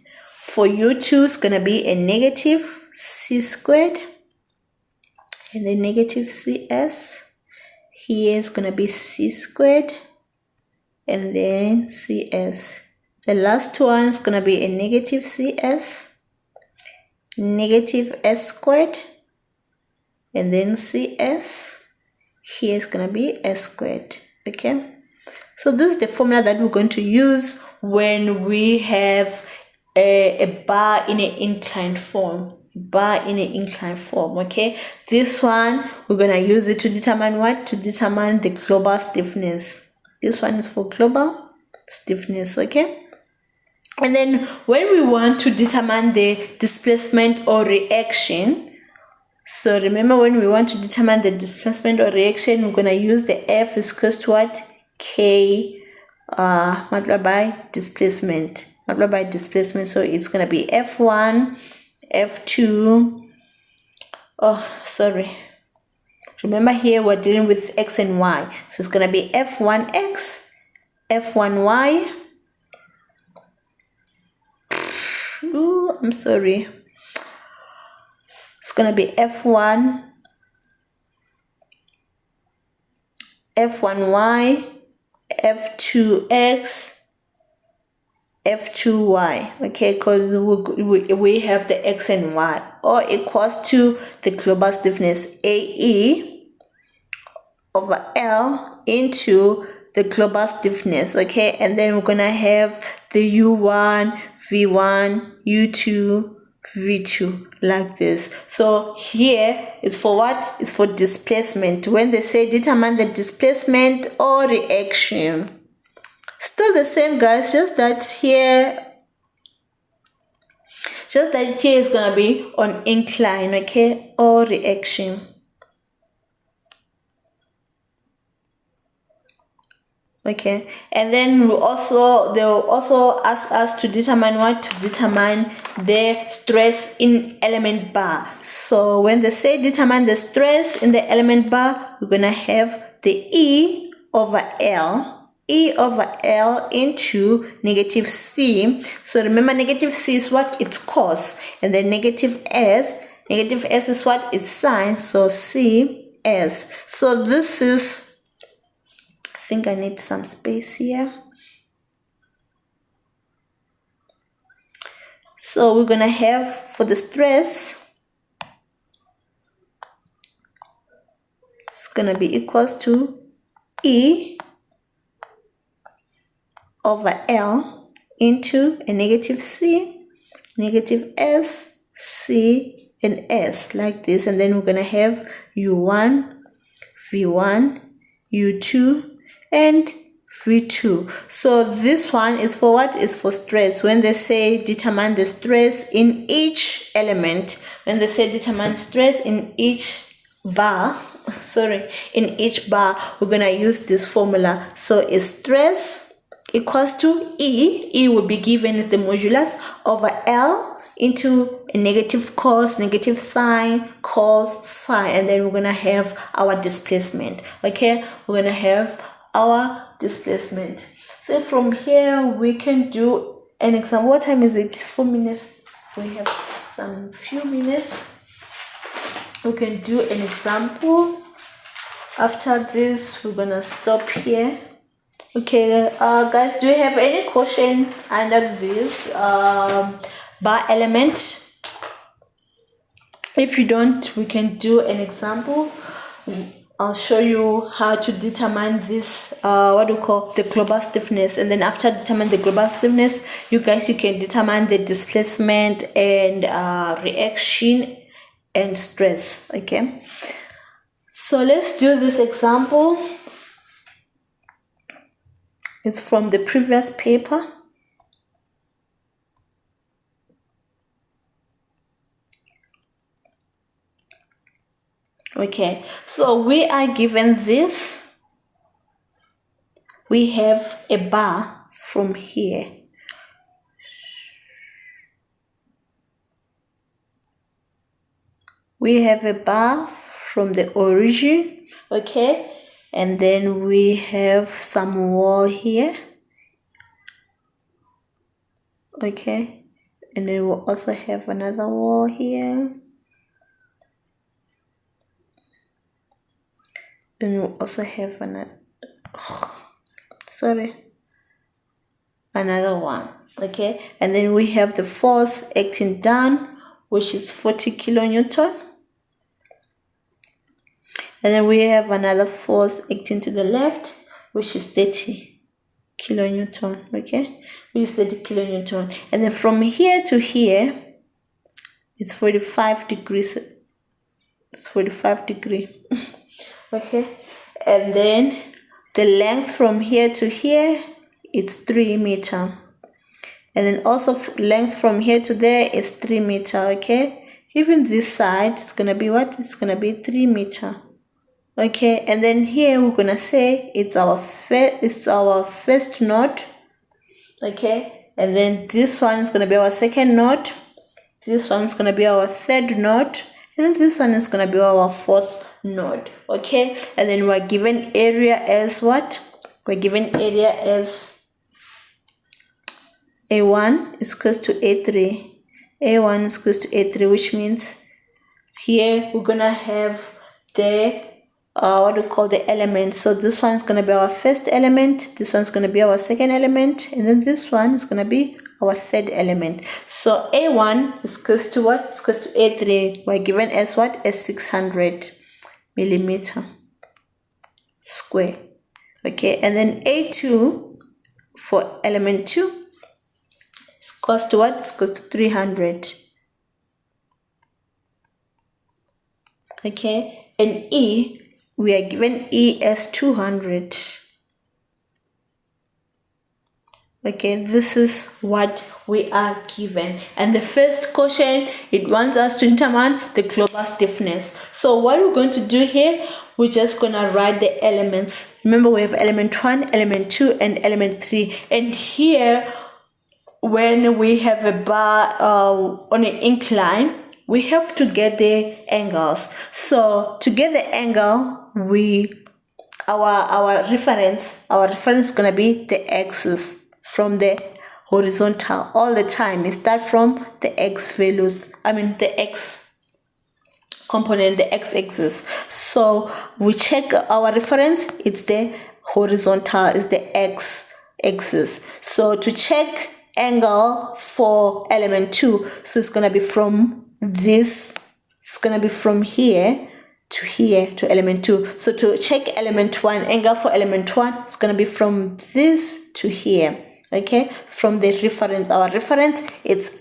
for U2 it's gonna be a negative C squared, and then negative CS. Here is gonna be C squared, and then CS. The last one is gonna be a negative CS, negative S squared, and then CS. Here is gonna be S squared. Okay, so this is the formula that we're going to use when we have a bar in an inclined form. Okay, this one we're gonna use it to determine what? To determine the global stiffness. This one is for global stiffness, okay? And then when we want to determine the displacement or reaction, so remember when we want to determine the displacement or reaction, we're gonna use the F is equal to what? K multiplied by displacement. So it's gonna be F1, F2. Oh, sorry. Remember here we're dealing with X and Y. So it's gonna be F1X, F1Y. Ooh, I'm sorry. It's gonna be F1, F1Y, F2X, F2Y, okay, because we have the X and Y, or equals to the global stiffness AE over L into the global stiffness, okay, and then we're gonna have the U1, V1, U2, V2 like this. So here it's for what? It's for displacement. When they say determine the displacement or reaction, still the same, guys, just that here just that here is gonna be on incline, okay, or reaction. Okay, and then they will also ask us to determine what? To determine the stress in element bar. So when they say determine the stress in the element bar, we're gonna have the E over L into negative C. So remember, negative C is what? It's cos, and then negative S is what? It's sine. So CS. So this is, I think I need some space here. So we're gonna have, for the stress, it's gonna be equals to E over L into a negative C, negative S, C, and S, like this. And then we're gonna have U1, V1, U2, and V2. So this one is for what? Is for stress. When they say determine the stress in each element, when they say determine stress in each bar, in each bar, we're gonna use this formula. So it's stress equals to E will be given as the modulus over L into a negative cos, negative sine, cos, sine, and then we're gonna have our displacement. Okay, we're gonna have our displacement. So from here we can do an example. What time is it? 4 minutes. We have some few minutes. We can do an example. After this, we're gonna stop here. Okay, guys, do you have any question under this bar element? If you don't, we can do an example. I'll show you how to determine this, what we call the global stiffness. And then after determine the global stiffness, you can determine the displacement and reaction and stress. Okay, so let's do this example. It's from the previous paper. Okay, so we are given this. We have a bar from here. We have a bar from the origin, okay, and then we have some wall here, okay, and then we'll also have another wall here. And we'll also have another one, okay, and then we have the force acting down, which is 40 kilonewton, and then we have another force acting to the left, which is 30 kilonewton, okay, which is 30 kilonewton, and then from here to here it's 45 degrees. It's 45 degree. Okay, and then the length from here to here, it's 3 meters, and then also length from here to there is 3 meters. Okay, even this side is gonna be what? It's gonna be 3 meters. Okay, and then here we're gonna say it's our first node. Okay, and then this one is gonna be our second node. This one is gonna be our third node, and then this one is gonna be our fourth node. Okay, and then we're given area as what? We're given area as A1 is equals to A3. A1 is equals to A3, which means here we're gonna have the what we call the elements. So this one is gonna be our first element, this one's gonna be our second element, and then this one is gonna be our third element. So A1 is equals to what? It's equals to A3. We're given as what? As 600 millimeter square. Okay, and then A2 for element 2 is equals to what? It's equals to 300. Okay, and E, we are given E as 200. Okay, this is what we are given. And the first question, it wants us to determine the global stiffness. So what we're going to do here, we're just going to write the elements. Remember, we have element 1, element 2, and element 3. And here, when we have a bar on an incline, we have to get the angles. So to get the angle, our reference is going to be the axis from the horizontal all the time. We start from the x values, the x component, the x-axis. So we check our reference, it's the horizontal, is the x-axis. So to check angle for element 2, so it's going to be from this, it's going to be from here to element 2. So to check element 1, angle for element 1, it's going to be from this to here. Okay, from the reference, our reference, it's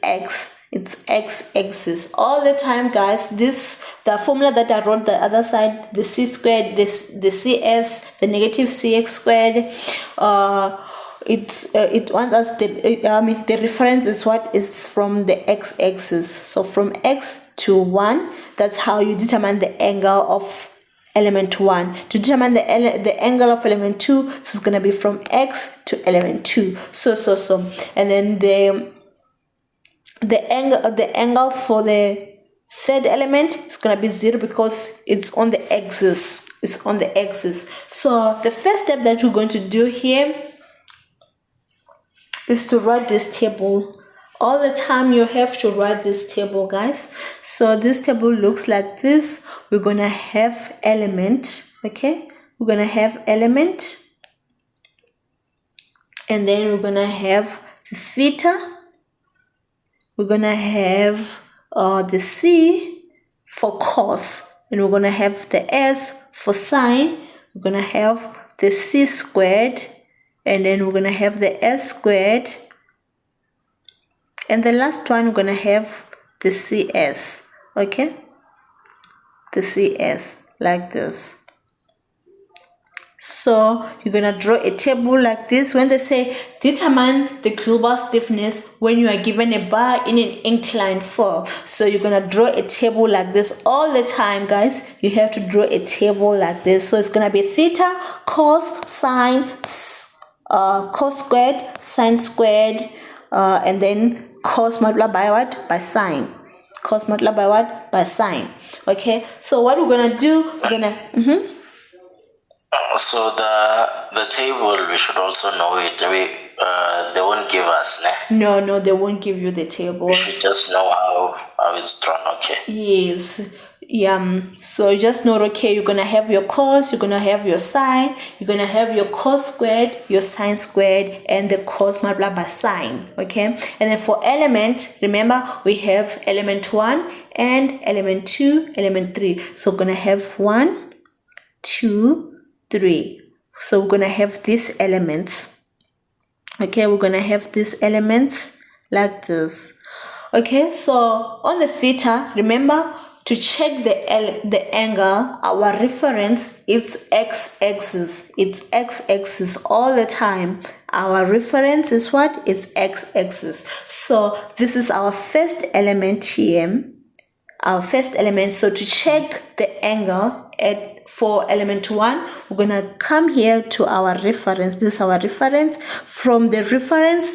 x-axis all the time, guys. The formula that I wrote the other side, the c squared, the cs, the negative cx squared, it wants us the reference is what is from the x-axis. So from x to 1, that's how you determine the angle of element 1. To determine the angle of element 2, so it's gonna be from x to element 2. So and then the angle for the third element is gonna be 0 because it's on the axis. It's on the axis. So the first step that we're going to do here is to write this table. All the time you have to write this table, guys. So this table looks like this. We're gonna have element, okay? We're gonna have element, and then we're gonna have the theta. We're gonna have the C for cos, and we're gonna have the S for sine. We're gonna have the C squared, and then we're gonna have the S squared, and the last one we're gonna have the CS. Okay, the CS like this. So you're gonna draw a table like this. When they say determine the global stiffness when you are given a bar in an inclined fall, so you're gonna draw a table like this all the time, guys. You have to draw a table like this. So it's gonna be theta, cos, sine, cos squared, sine squared, and then cos multiplied by what? By sine. Cos multiplied by what? By sine. Okay. So what we're gonna do? We're gonna. So the table, we should also know it. They won't give us, ne? No, they won't give you the table. We should just know how it's drawn. Okay. Yes. Yeah. So you just know, okay, you're gonna have your cos, you're gonna have your sine, you're gonna have your cos squared, your sine squared, and the cos multiplied by sine. Okay. And then for element, remember we have element 1 and element 2, element 3. So we're gonna have 1, 2, 3. So we're gonna have these elements. Okay, we're gonna have these elements like this. Okay, so on the theta, remember to check the angle, our reference, it's x-axis. It's x-axis all the time. Our reference is what? It's x-axis. So this is our first element here. Our first element. So to check the angle for element 1, we're gonna come here to our reference. This is our reference. From the reference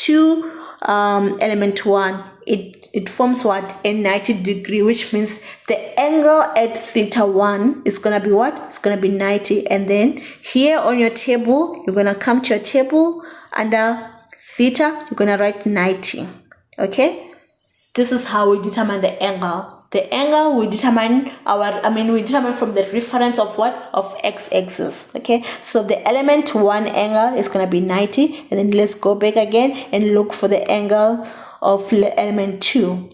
to element 1, it forms what? A 90 degree, which means the angle at theta 1 is gonna be what? It's gonna be 90. And then here on your table, you're gonna come to your table under theta, you're gonna write 90. Okay, this is how we determine the angle. The angle we determine we determine from the reference of what? Of x-axis. Okay, so the element 1 angle is gonna be 90, and then let's go back again and look for the angle of element 2.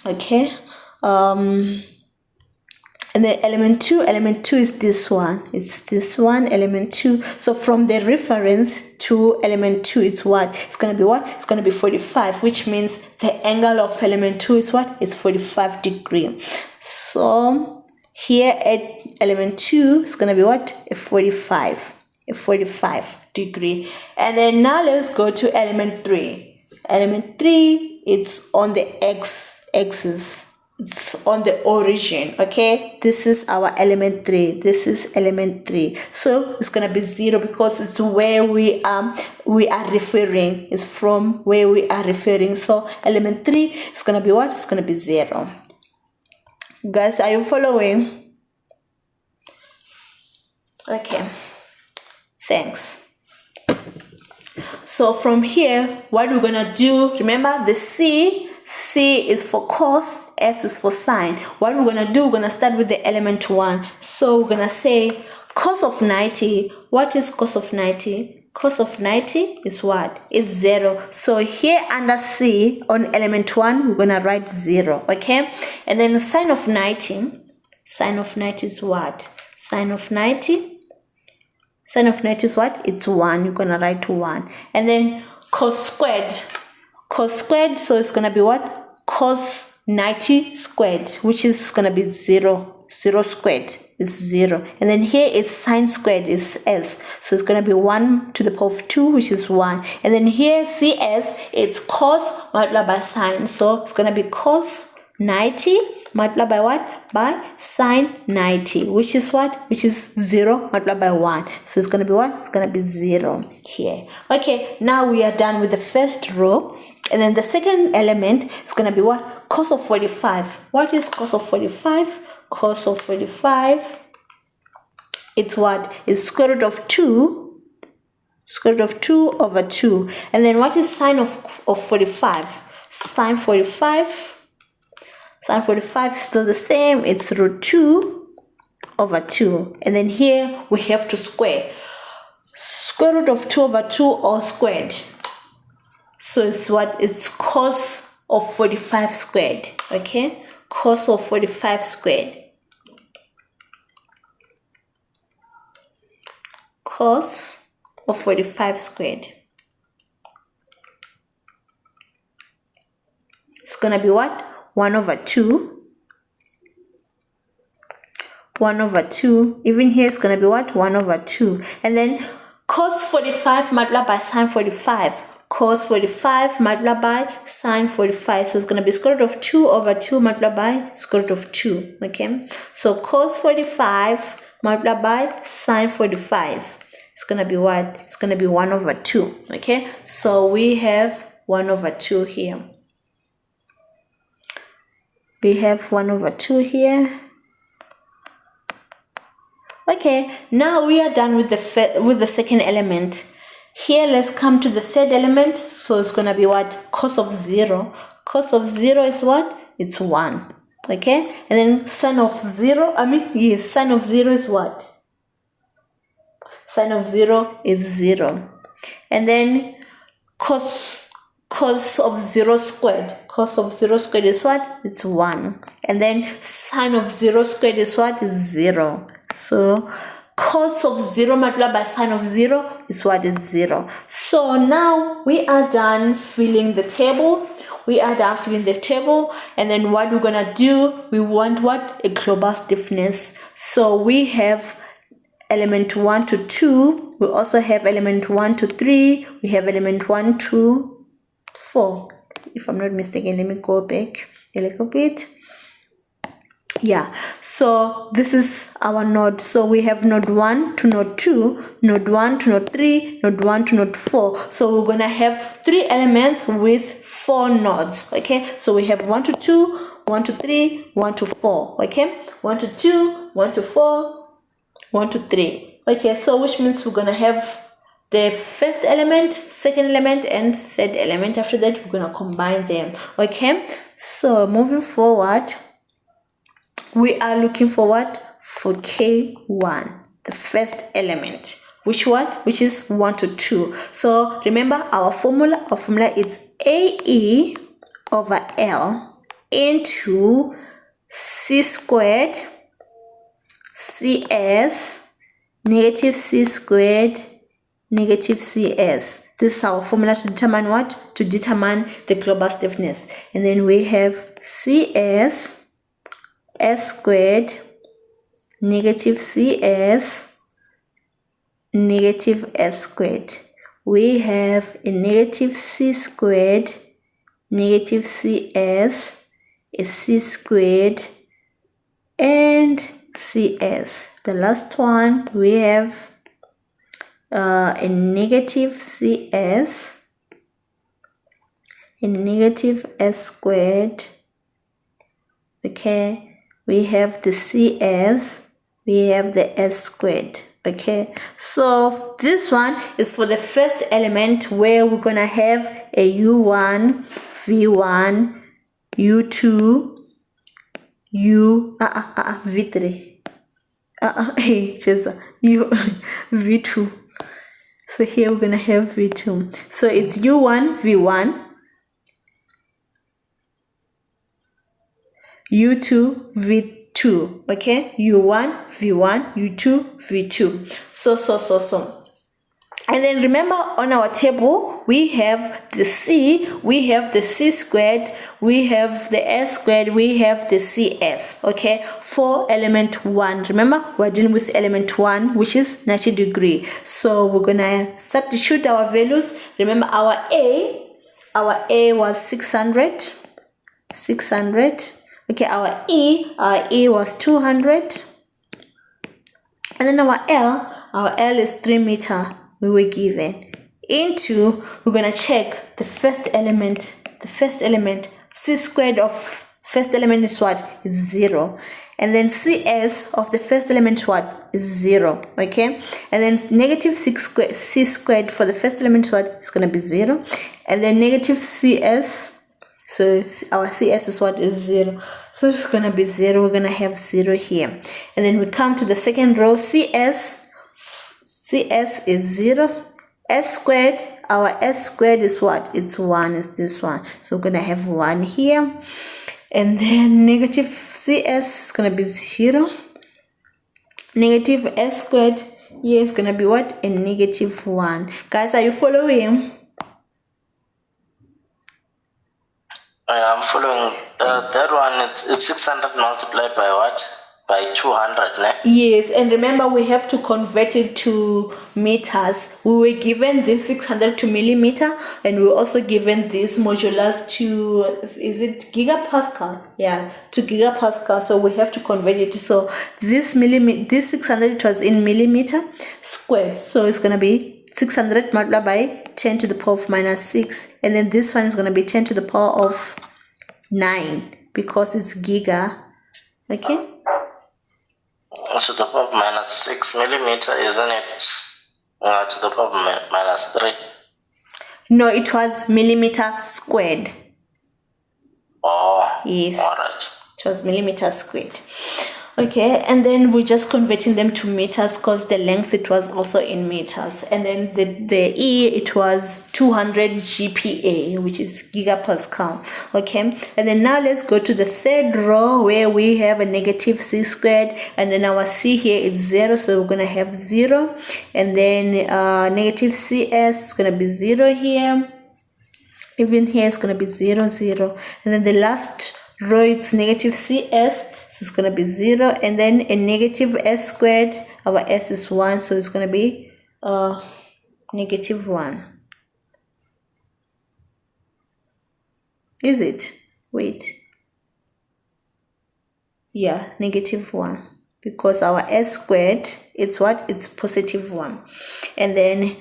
Okay, and then element 2 is this one. It's this one, element 2. So from the reference to element 2, it's what? It's gonna be what? It's gonna be 45, which means the angle of element 2 is what? It's 45 degree. So here at element 2, it's gonna be what? A 45. a 45 degree. And then now let's go to element 3. Element 3, it's on the x-axis. It's on the origin, okay? This is our element 3. This is element 3. So it's gonna be 0 because it's where we are referring. It's from where we are referring. So element 3 is gonna be what? It's gonna be 0. Guys, are you following? Okay. Thanks. So from here, what we're gonna do, remember the C is for cos, S is for sine. What we're gonna do, we're gonna start with the element 1. So we're gonna say cos of 90. What is cos of 90? Cos of 90 is what? It's 0. So here under C on element 1, we're gonna write 0, okay? And then sine of 90 is what? Sine of 90 is what? It's 1. You're gonna write 1. And then cos squared, so it's gonna be what? Cos 90 squared, which is gonna be 0. 0 squared is 0. And then here it's sine squared is S, so it's gonna be 1 to the power of 2, which is 1. And then here CS, it's cos multiplied by sine, so it's gonna be cos 90 multiplied by what? By sine 90, which is what? Which is 0 multiplied by 1. So it's going to be what? It's going to be 0 here. Okay, now we are done with the first row. And then the second element is going to be what? Cos of 45. What is cos of 45? Cos of 45, it's what? It's square root of 2. Square root of 2 over 2. And then what is sine of 45? Sine 45. Sine 45 is still the same. It's root 2 over 2. And then here we have to square. Square root of 2 over 2 all squared. So it's what? It's cos of 45 squared. Okay? Cos of 45 squared. Cos of 45 squared. It's going to be what? 1 over 2. 1 over 2. Even here it's going to be what? 1 over 2. And then cos 45 multiplied by sine 45. Cos 45 multiplied by sine 45. So it's going to be square root of 2 over 2 multiplied by square root of 2. Okay? So cos 45 multiplied by sine 45. It's going to be what? It's going to be 1 over 2. Okay? So we have 1 over 2 here. We have 1 over 2 here. Okay, now we are done with the second element. Here, let's come to the third element. So it's going to be what? Cos of 0. Cos of 0 is what? It's 1. Okay, and then sine of 0, sine of 0 is what? Sine of 0 is 0. And then cos of 0 squared. Cos of 0 squared is what? It's 1. And then sine of 0 squared is what? Is 0. So cos of 0 multiplied by sine of 0 is what? Is 0. So now we are done filling the table. And then what we're gonna do, we want what? A global stiffness. So we have element 1 to 2. We also have element 1 to 3. We have element 1 to 4. If I'm not mistaken, let me go back a little bit. Yeah, so this is our node. So we have node 1 to node 2, node 1 to node 3, node 1 to node 4. So we're gonna have 3 elements with 4 nodes. Okay, so we have 1 to 2, 1 to 3, 1 to 4. Okay, 1 to 2, 1 to 4, 1 to 3. Okay, so which means we're gonna have the first element, second element, and third element. After that, we're gonna combine them. Okay, so moving forward, we are looking for what? For K1, the first element. Which one? Which is 1 to 2. So remember our formula. Our formula is AE over L into C squared CS negative C squared negative CS. This is our formula to determine what? To determine the global stiffness. And then we have CS S squared negative CS negative s squared. We have a negative c squared, negative cs, a c squared, and cs. The last one, we have a negative cs, a negative s squared. Okay, we have the cs, we have the s squared. Okay, so this one is for the first element where we're gonna have a u1, v1, u2, v3, v2. So here we're gonna have v2. So it's u1, v1, u2, v2. Okay, u1, v1, u2, v2. So. And then remember, on our table we have the c, we have the c squared, we have the s squared, we have the cs. Okay, for element 1. Remember, we're dealing with element 1, which is 90 degree. So we're gonna substitute our values. Remember, our a was 600. Okay, our e was 200, and then our L is 3 meter. We were given into, we're gonna check the first element. C squared of first element is what? Is 0. And then cs of the first element what? Is 0. Okay, and then negative c squared for the first element what? Is gonna be 0. And then negative cs, so our cs is what? Is 0. So it's gonna be 0. We're gonna have 0 here. And then we come to the second row. cs is 0. S squared, our s squared is what? It's 1, is this one. So we're gonna have 1 here. And then negative cs is gonna be 0. Negative s squared here is gonna be what? A negative 1. Guys, are you following? I'm following. That one, it's 600 multiplied by what? By 200, ne? Yes, and remember, we have to convert it to meters. We were given this 600 to millimeter, and we were also given this modulus to, is it gigapascal? Yeah, to gigapascal. So we have to convert it. So this 600, it was in millimeter squared. So it's gonna be 600 multiplied by 10 to the power of minus 6, and then this one is gonna be 10 to the power of 9 because it's giga. Okay. So the power of minus 6 millimeter, isn't it? To the power of minus 3. No, it was millimeter squared. Oh, yes. All right. It was millimeter squared. Okay, and then we're just converting them to meters because the length, it was also in meters. And then the E, it was 200 GPa, which is gigapascal. Okay, and then now let's go to the third row where we have a negative c squared, and then our c here is 0, so we're gonna have 0, and then negative cs is gonna be 0 here. Even here it's gonna be 0, 0, and then the last row it's negative cs. So it's going to be 0, and then a negative s squared, our s is 1, so it's going to be negative 1. Is it? Wait. Yeah, negative 1. Because our s squared, it's what? It's positive 1. And then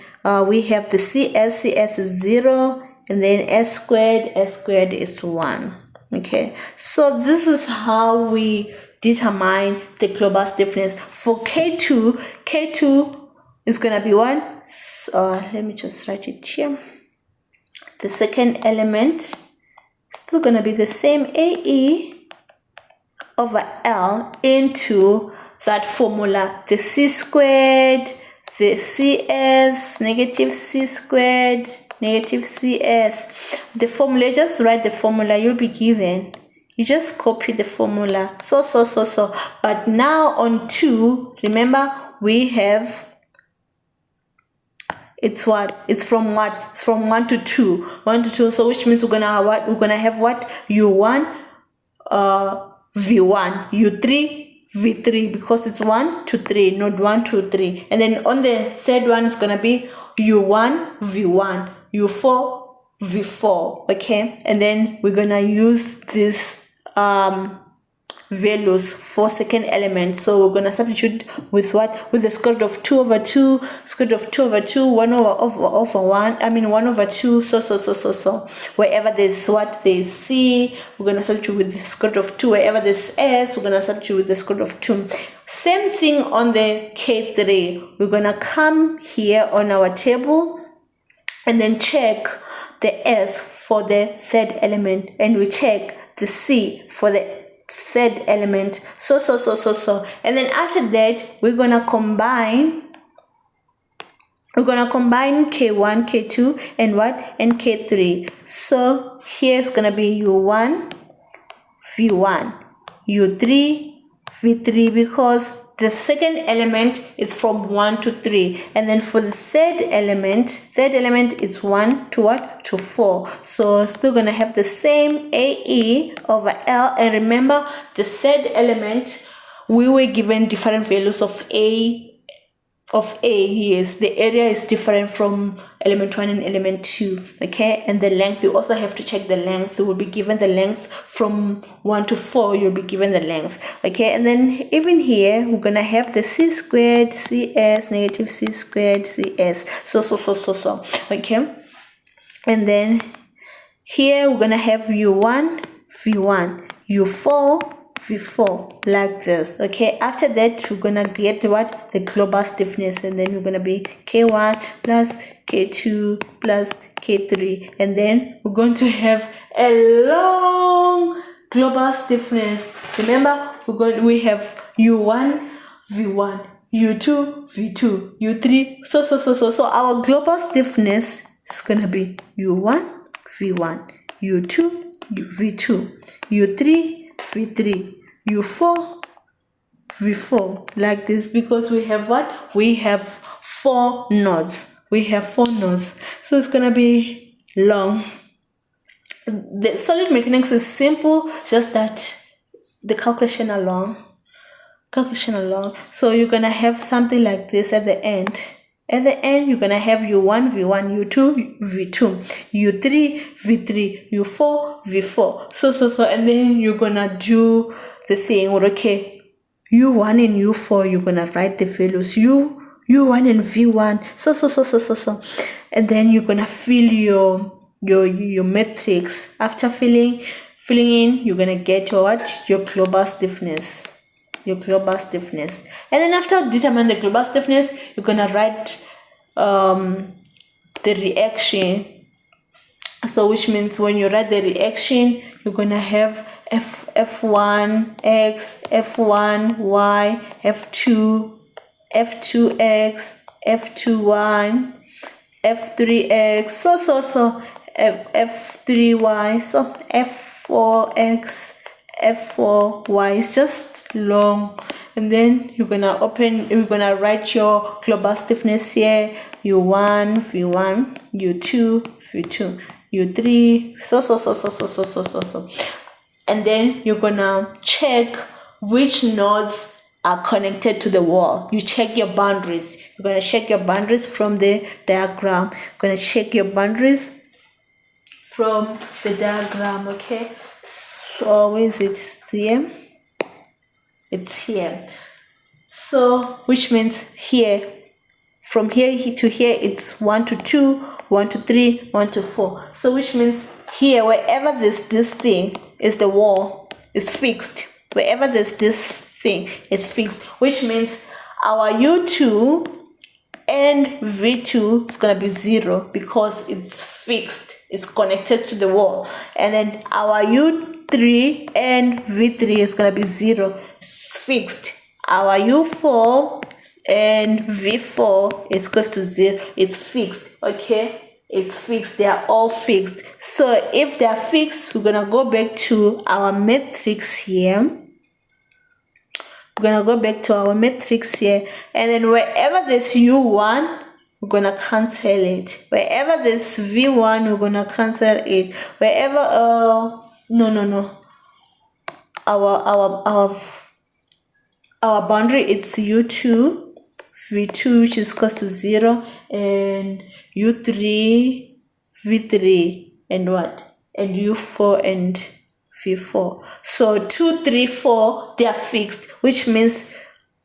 we have the cs is 0, and then s squared is 1. Okay, so this is how we determine the global stiffness. For K2 is going to be 1. Let me just write it here. The second element is still going to be the same, AE over L into that formula, the c squared, the cs, negative c squared, negative cs. The formula, just write the formula you'll be given. You just copy the formula. So. But now on 2, remember we have, it's what? It's from what? It's from 1 to 2. 1 to 2. So which means we're gonna have what? We're gonna have what? U1, V1, U3, v3 because it's 1 to 3, not 1 to 3. And then on the third one is gonna be u1 v1, u4 v4. Okay, and then we're gonna use this values for second element. So we're gonna substitute with what? With the square root of 2 over 2, square root of 2 over 2, 1 over 1, I mean 1 over 2, so. Wherever there's what? There's C, we're gonna substitute with the square root of 2. Wherever there's S, we're gonna substitute with the square root of 2. Same thing on the K3. We're gonna come here on our table and then check the S for the third element, and we check the C for the third element, so. And then after that we're gonna combine K1, K2, and what? And K3. So here's gonna be u1 v1, u3 v3, because the second element is from 1 to 3, and then for the third element it's 1 to what? To 4. So still gonna have the same AE over L. And remember, the third element, we were given different values of A. Yes, the area is different from element 1 and element 2. Okay, and the length, you also have to check the length. You will be given the length from 1 to 4, you'll be given the length. Okay, and then even here we're gonna have the c squared cs negative c squared cs, so. Okay, and then here we're gonna have u1 v1, u4 v4, like this. Okay, after that we're gonna get what? The global stiffness, and then we're gonna be K1 plus K2 plus K3, and then we're going to have a long global stiffness. Remember, we have u1 v1, u2 v2, u3, so our global stiffness is gonna be u1 v1, u2 v2, u3 v3, u4 v4, like this, because we have what? We have 4 nodes. So it's gonna be long. The solid mechanics is simple, just that the calculation are long. So you're gonna have something like this at the end. At the end, you're gonna have u1 v1, u2 v2, u3 v3, u4 v4, so, and then you're gonna do the thing. Okay, u1 and u4, you're gonna write the values u1 and v1, so, and then you're gonna fill your matrix. After filling in, you're gonna get your global stiffness. And then after determine the global stiffness, you're gonna write the reaction. So which means when you write the reaction, you're gonna have f1x, f1y, f2x, f2y, f3x, so f3y, so f4x, f4y. It's just long. And then you're gonna write your global stiffness here: u1 v1, u2 v2, u3, so. And then you're gonna check which nodes are connected to the wall. You check your boundaries. You're gonna check your boundaries from the diagram. Okay, so where is it? Here. It's here. So which means here, from here to here, it's 1 to 2, 1 to 3, 1 to 4. So which means here, wherever this thing is, the wall is fixed. Wherever there's this thing, it's fixed, which means our u2 and v2 is gonna be 0 because it's fixed, it's connected to the wall. And then our u3 and v3 is gonna be 0, it's fixed. Our u4 and v4 is equals to 0, it's fixed. Okay, it's fixed, they are all fixed. So if they are fixed, we're gonna go back to our matrix here. And then wherever there's u1, we're gonna cancel it. Wherever there's v1, we're gonna cancel it. Wherever our our boundary, it's u2 v2, which is equals to 0, and u3 v3, and what, and u4 and v4. So 2, 3, 4, they are fixed, which means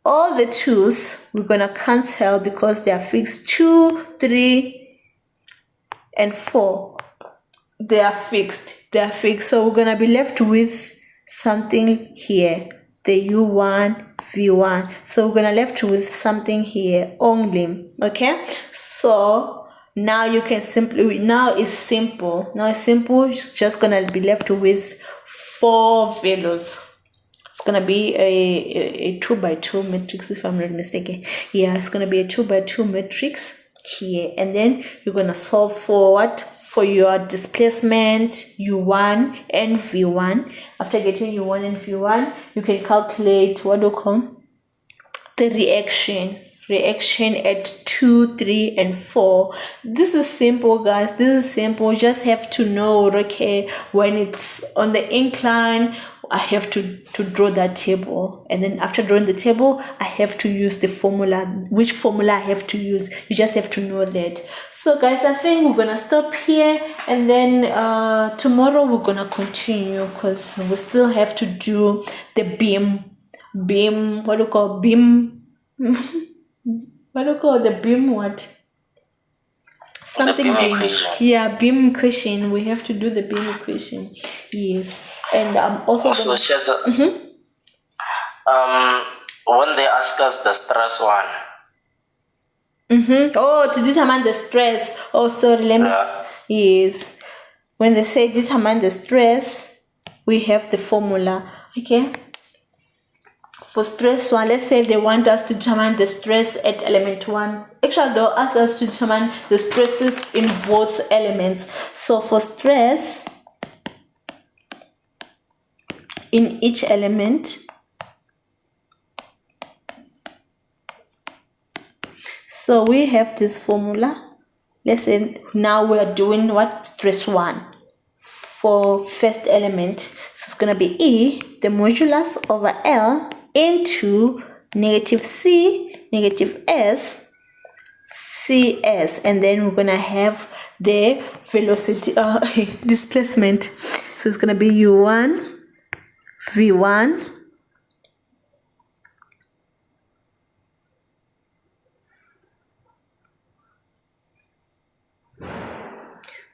all the 2's we're gonna cancel because they are fixed. 2, 3, and 4, they are fixed. So we're gonna be left with something here, the u1 v1. So we're gonna left with something here only. Okay, so now you can simply, now it's simple. It's just gonna be left with 4 values. It's gonna be a 2 by 2 matrix, if I'm not mistaken. Yeah, it's gonna be a 2 by 2 matrix here, and then you're gonna solve for what? For your displacement u1 and v1. After getting u1 and v1, you can calculate what we call the reaction at 2, 3, and 4. This is simple, guys. This is simple. Just have to know, okay, when it's on the incline, I have to draw that table, and then after drawing the table, I have to use the formula. Which formula I have to use, you just have to know that. So guys, I think we're gonna stop here, and then tomorrow we're gonna continue, because we still have to do the beam what do you call beam what do you call the beam, what, something The beam beam equation. Yeah, beam equation. We have to do the beam equation. Yes. And I'm also Also, gonna, Shaza, when they ask us the stress one, oh, to determine the stress. Oh, sorry, let me. Yeah. Yes. When they say determine the stress, we have the formula. Okay. For stress 1, let's say they want us to determine the stress at element 1. Actually, they'll ask us to determine the stresses in both elements. So for stress in each element, so we have this formula. Let's say now we're doing what? Stress 1 for first element. So it's going to be E, the modulus over L, into negative C, negative S, CS, and then we're going to have the velocity, displacement. So it's going to be U1, V1,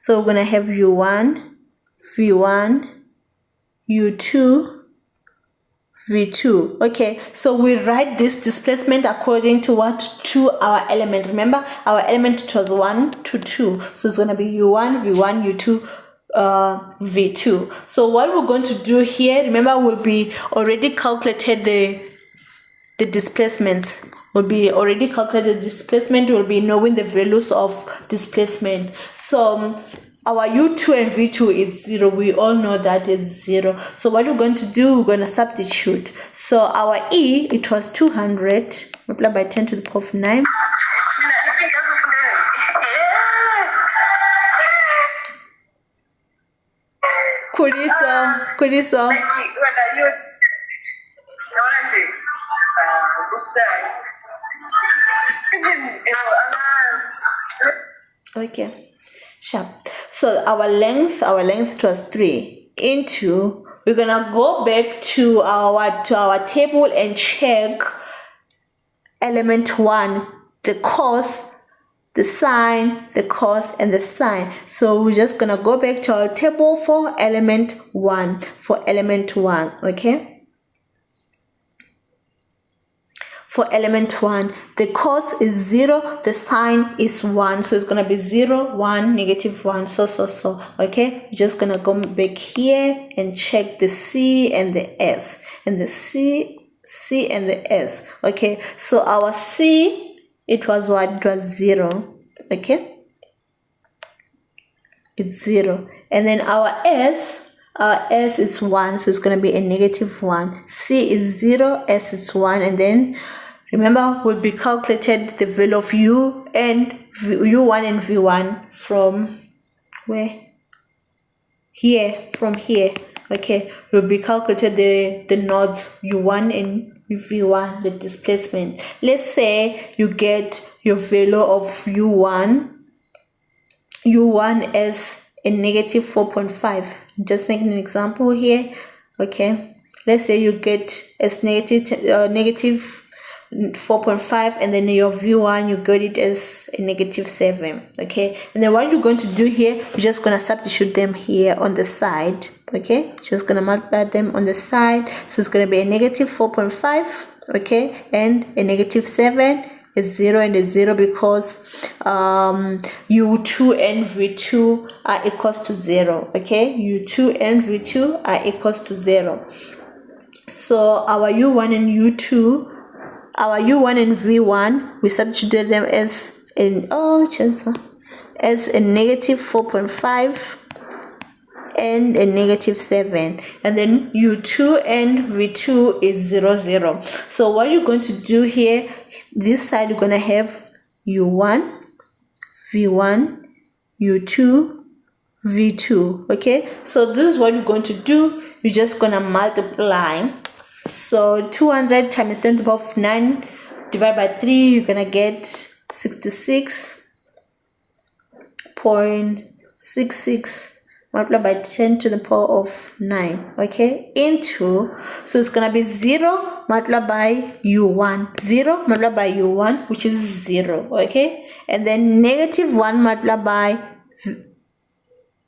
so we're going to have U1, V1, U2, V2. Okay, so we write this displacement according to what? To our element. Remember, our element it was 1 to 2. So it's going to be U1, V1, U2, V2. So what we're going to do here, remember, we'll be already calculated the displacements. We'll be already calculated the displacement. We'll be knowing the values of displacement. So our U2 and V2 is 0. We all know that it's 0. So what we're going to do, we're going to substitute. So our E, it was 200 multiplied by 10 to the power of 9. Kuriso. Okay, sharp. So our length was 3 into, we're gonna go back to our table and check element 1, the cos, the sine, the cos, and the sine. So we're just gonna go back to our table for element 1. Okay. For element 1, the cos is 0, the sine is 1, so it's gonna be 0, 1, negative 1, so. Okay, we're just gonna go back here and check the C and the S, and the C and the S. Okay, so our C, it was what? It was 0. Okay, it's 0, and then our S is 1, so it's gonna be a negative 1. C is 0, S is 1, and then remember, we'll be calculated the value of U1 and V1 from where? Here, from here. Okay, we'll be calculated the nodes U1 and V1, the displacement. Let's say you get your value of U1 as a negative 4.5. Just making an example here. Okay, let's say you get as negative 4.5, and then your V1 you got it as a negative 7. Okay, and then what you're going to do here, you're just going to substitute them here on the side. Okay, just going to multiply them on the side. So it's going to be a negative 4.5, okay, and a negative 7 is 0 and a 0, because U2 and V2 are equals to 0. Okay, U2 and V2 are equals to 0. So our U1 and U2, our U1 and V1, we substituted them as a negative 4.5 and a negative 7, and then U2 and V2 is 0, 0. So what you're going to do here, this side you're going to have U1, V1, U2, V2. Okay, so this is what you're going to do. You're just going to multiply. So 200 times 10 to the power of 9 divided by 3, you're going to get 66.66 multiplied by 10 to the power of 9, okay, into, so it's gonna be 0 multiplied by U1, 0 multiplied by U1, which is 0, okay, and then negative 1 multiplied by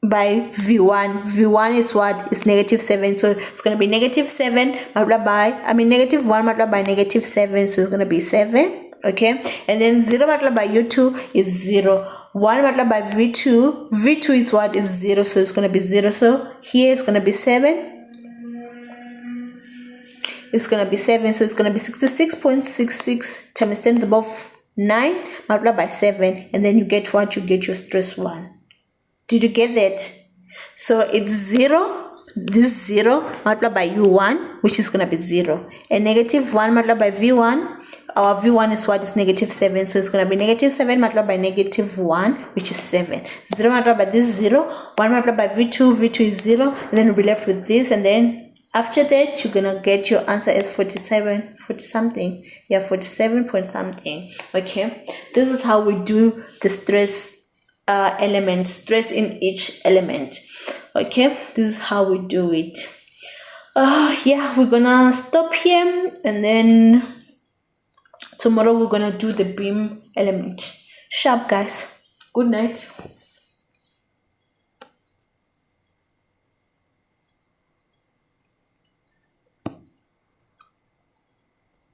V1. V1 is what? Is negative 7, so it's gonna be negative 7 multiplied by, negative 1 multiplied by negative 7, so it's gonna be 7. Okay, and then 0 multiplied by U2 is 0. 1 multiplied by V2, V2 is what? Is 0, so it's going to be 0. So here it's going to be 7. It's going to be 7, so it's going to be 66.66 times 10 to the power of 9 multiplied by 7, and then you get what? You get your stress 1. Did you get that? So it's 0. This 0 multiplied by U1, which is going to be 0, and negative 1 multiplied by V1. Our V1 is what? Is negative 7, so it's going to be negative 7 multiplied by negative 1, which is 7. 0 multiplied by this 0, 1 multiplied by V2, V2 is 0, and then we'll be left with this, and then after that you're going to get your answer as 47 something. Yeah, 47 point something. Okay, this is how we do the stress element, stress in each element. Okay, this is how we do it. Yeah, we're gonna stop here, and then tomorrow we're gonna do the beam element. Sharp, guys. Good night.